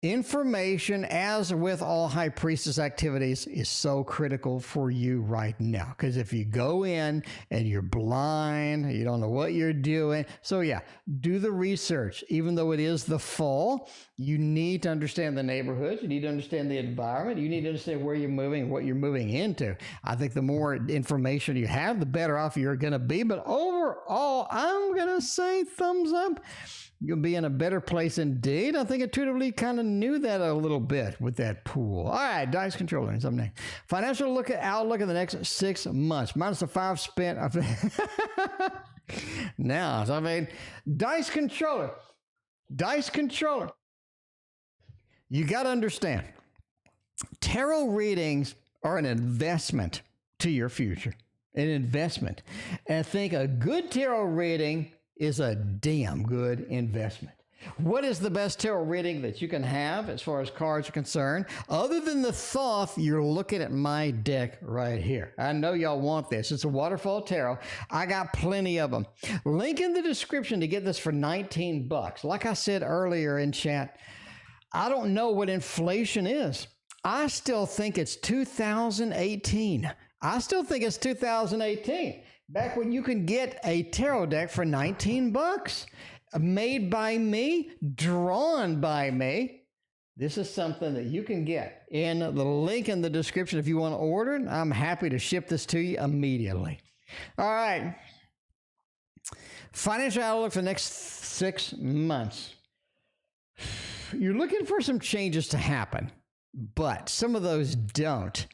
information, as with all High Priestess activities, is so critical for you right now. Because if you go in and you're blind, you don't know what you're doing. So yeah, do the research. Even though it is the fall, you need to understand the neighborhoods. You need to understand the environment. You need to understand where you're moving and what you're moving into. I think the more information you have, the better off you're going to be. But overall, I'm going to say thumbs up. You'll be in a better place indeed. I think intuitively kind of knew that a little bit with that pool. All right, dice controller is up next. Financial outlook in the next 6 months. Minus the 5 spent. Now, so I mean, dice controller. You got to understand, tarot readings are an investment to your future. An investment. And I think a good tarot reading is a damn good investment. What is the best tarot reading that you can have as far as cards are concerned? Other than the Thoth, you're looking at my deck right here. I know y'all want this. It's a waterfall tarot. I got plenty of them. Link in the description to get this for $19. Like I said earlier in chat, I don't know what inflation is. I still think it's 2018. Back when you could get a tarot deck for $19, made by me, drawn by me. This is something that you can get in the link in the description if you want to order it. I'm happy to ship this to you immediately. All right. Financial outlook for the next 6 months. You're looking for some changes to happen, but some of those don't.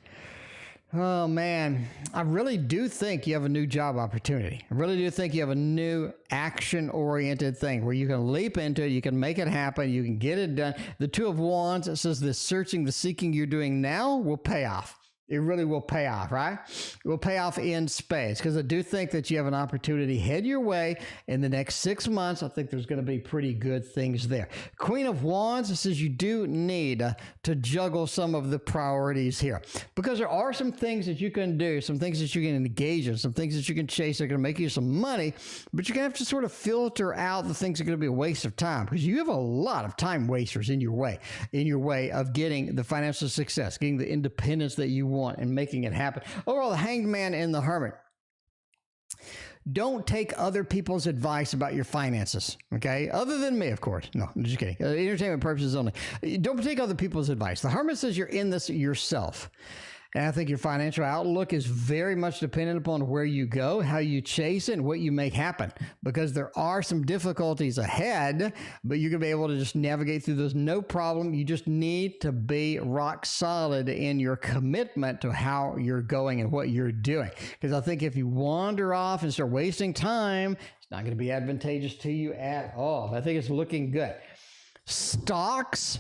Oh, man, I really do think you have a new job opportunity. I really do think you have a new action-oriented thing where you can leap into it, you can make it happen, you can get it done. The Two of Wands, it says the searching, the seeking you're doing now will pay off. It really will pay off, right? It will pay off in spades because I do think that you have an opportunity head your way in the next 6 months. I think there's going to be pretty good things there. Queen of Wands, it says you do need to juggle some of the priorities here because there are some things that you can do, some things that you can engage in, some things that you can chase that are going to make you some money, but you're going to have to sort of filter out the things that are going to be a waste of time because you have a lot of time wasters in your way of getting the financial success, getting the independence that you want and making it happen. Overall, the Hanged Man and the Hermit. Don't take other people's advice about your finances, okay? Other than me, of course. No, I'm just kidding. Entertainment purposes only. Don't take other people's advice. The Hermit says you're in this yourself. And I think your financial outlook is very much dependent upon where you go, how you chase it, and what you make happen. Because there are some difficulties ahead, but you're going to be able to just navigate through those no problem. You just need to be rock solid in your commitment to how you're going and what you're doing. Because I think if you wander off and start wasting time, it's not going to be advantageous to you at all. I think it's looking good. Stocks,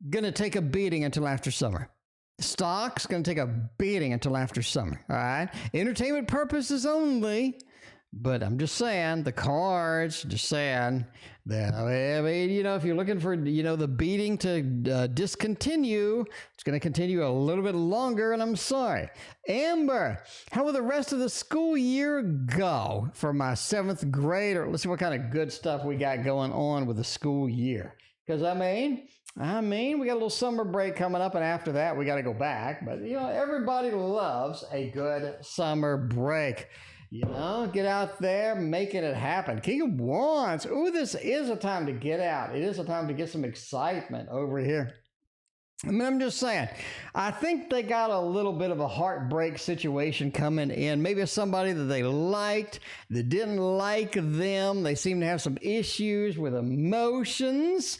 going to take a beating until after summer. Stock's going to take a beating until after summer, all right? Entertainment purposes only, but I'm just saying, the cards, just saying that, I mean, you know, if you're looking for, you know, the beating to discontinue, it's going to continue a little bit longer, and I'm sorry. Amber, how will the rest of the school year go for my 7th grader? Let's see what kind of good stuff we got going on with the school year. Because, I mean, we got a little summer break coming up, and after that, we got to go back. But, you know, everybody loves a good summer break. You know, get out there, making it happen. King of Wands. Ooh, this is a time to get out. It is a time to get some excitement over here. I mean, I'm just saying, I think they got a little bit of a heartbreak situation coming in. Maybe it's somebody that they liked, that didn't like them. They seem to have some issues with emotions.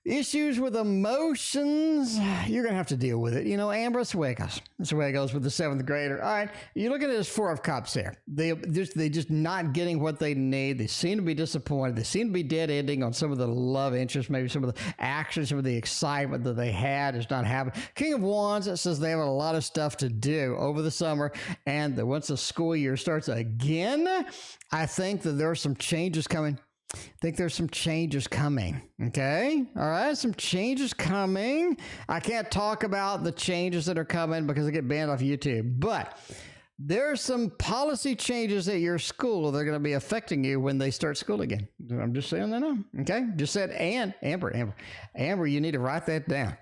Issues with emotions, you're going to have to deal with it. You know, Amber, that's the way it goes. That's the way it goes with the 7th grader. All right, you're looking at this 4 of Cups here. They just not getting what they need. They seem to be disappointed. They seem to be dead ending on some of the love interest, maybe some of the action, some of the excitement that they had is not happening. King of Wands, it says they have a lot of stuff to do over the summer, and that once the school year starts again, I think that there are some changes coming. I think there's some changes coming, okay? All right, some changes coming. I can't talk about the changes that are coming because I get banned off YouTube, but there's some policy changes at your school that are going to be affecting you when they start school again. I'm just saying that now. Okay. Just said, and Amber, you need to write that down.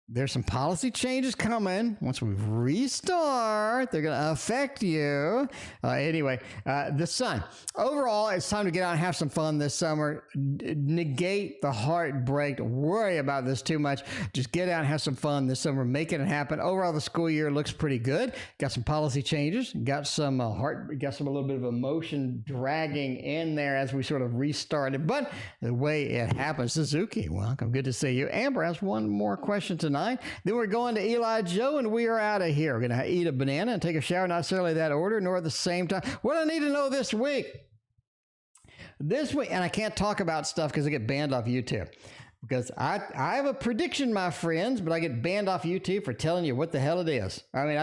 There's some policy changes coming. Once we restart, they're going to affect you. Anyway, the sun. Overall, it's time to get out and have some fun this summer. Negate the heartbreak. Don't worry about this too much. Just get out and have some fun this summer. Make it happen. Overall, the school year looks pretty good. Got some policy changes. Got some got some a little bit of emotion dragging in there as we sort of restarted. But the way it happens, Suzuki, welcome. Good to see you. Amber has one more question tonight. Then we're going to Eli Joe, and we are out of here. We're going to eat a banana and take a shower, not necessarily that order, nor at the same time. What I need to know this week, and I can't talk about stuff because I get banned off YouTube. Because I have a prediction, my friends, but I get banned off YouTube for telling you what the hell it is. I mean,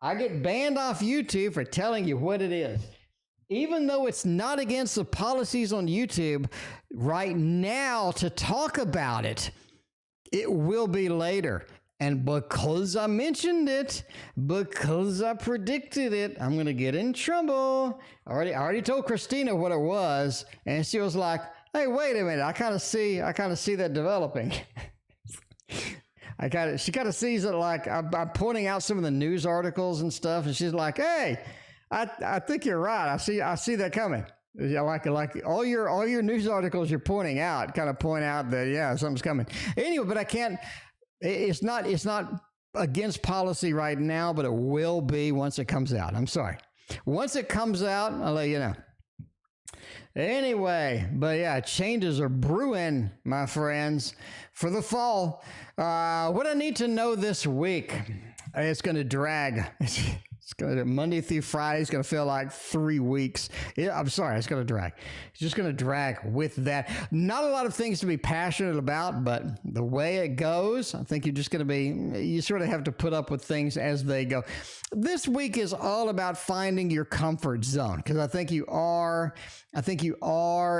I get banned off YouTube for telling you what it is. Even though it's not against the policies on YouTube right now to talk about it, it will be later. And because I mentioned it, because I predicted it, I'm going to get in trouble. I already told Christina what it was, and she was like, hey, wait a minute. I kind of see that developing. She kind of sees it like I'm pointing out some of the news articles and stuff, and she's like, hey, I think you're right. I see that coming. Like all your news articles you're pointing out kind of point out that, yeah, something's coming. Anyway, but I can't, it's not against policy right now, but it will be once it comes out. I'm sorry. Once it comes out, I'll let you know. Anyway, but yeah, changes are brewing, my friends, for the fall. What I need to know this week, it's going to drag. It's going to Monday through Friday. It's going to feel like 3 weeks. I'm sorry. It's going to drag. It's just going to drag with that. Not a lot of things to be passionate about, but the way it goes, I think you're just going to be, you sort of have to put up with things as they go. This week is all about finding your comfort zone, because I think you are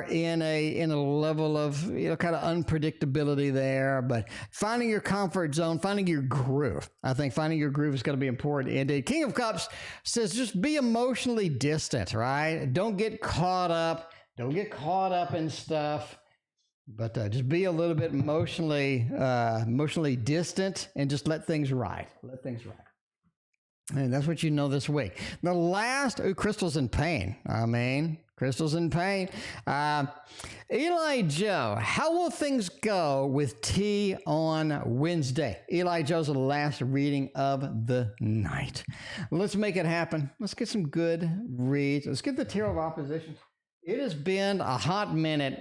in a level of, kind of unpredictability there, but finding your comfort zone, finding your groove. I think finding your groove is going to be important indeed. King of Cups says just be emotionally distant, right? Don't get caught up in stuff, but just be a little bit emotionally distant and just let things ride. And that's what you know this week. The last, crystals in pain. Crystals in pain. Eli Joe, how will things go with tea on Wednesday? Eli Joe's the last reading of the night. Let's make it happen. Let's get some good reads. Let's get the Tarot of Opposition. It has been a hot minute.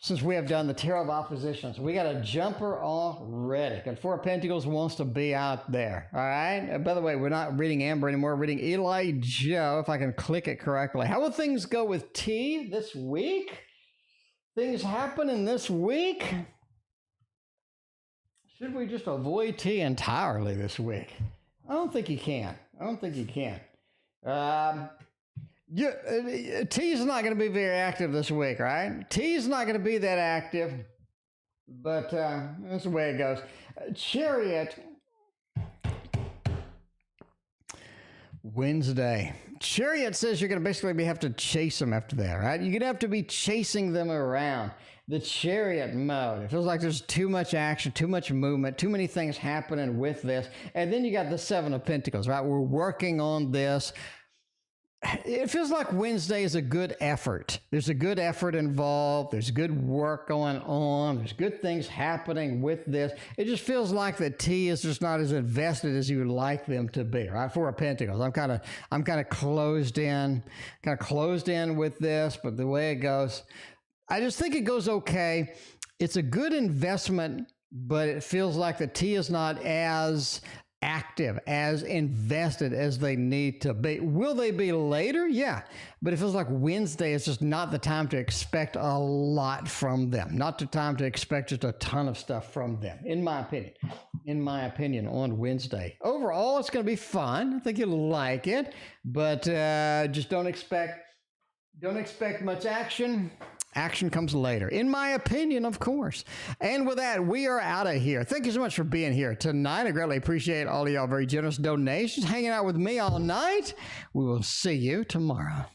Since we have done the Tarot of Oppositions. We got a jumper already. And Four of Pentacles wants to be out there. All right? By the way, we're not reading Amber anymore. We're reading Eli Joe, if I can click it correctly. How will things go with T this week? Things happening this week? Should we just avoid T entirely this week? I don't think you can. T's not going to be very active this week, right? T's not going to be that active, but that's the way it goes. Chariot, Wednesday. Chariot says you're going to basically have to chase them after that, right? You're going to have to be chasing them around. The Chariot mode. It feels like there's too much action, too much movement, too many things happening with this. And then you got the Seven of Pentacles, right? We're working on this. It feels like Wednesday is a good effort. There's a good effort involved. There's good work going on. There's good things happening with this. It just feels like the T is just not as invested as you would like them to be, right? Four of Pentacles. I'm kind of closed in with this, but the way it goes, I just think it goes okay. It's a good investment, but it feels like the T is not as active, as invested as they need to be. Will they be later? Yeah. But it feels like Wednesday is just not the time to expect a lot from them. Not the time to expect just a ton of stuff from them, in my opinion, on Wednesday. Overall, it's going to be fun. I think you'll like it, but just don't expect much action. Action comes later, in my opinion, of course. And with that, we are out of here. Thank you so much for being here tonight. I greatly appreciate all of y'all very generous donations, hanging out with me all night. We will see you tomorrow.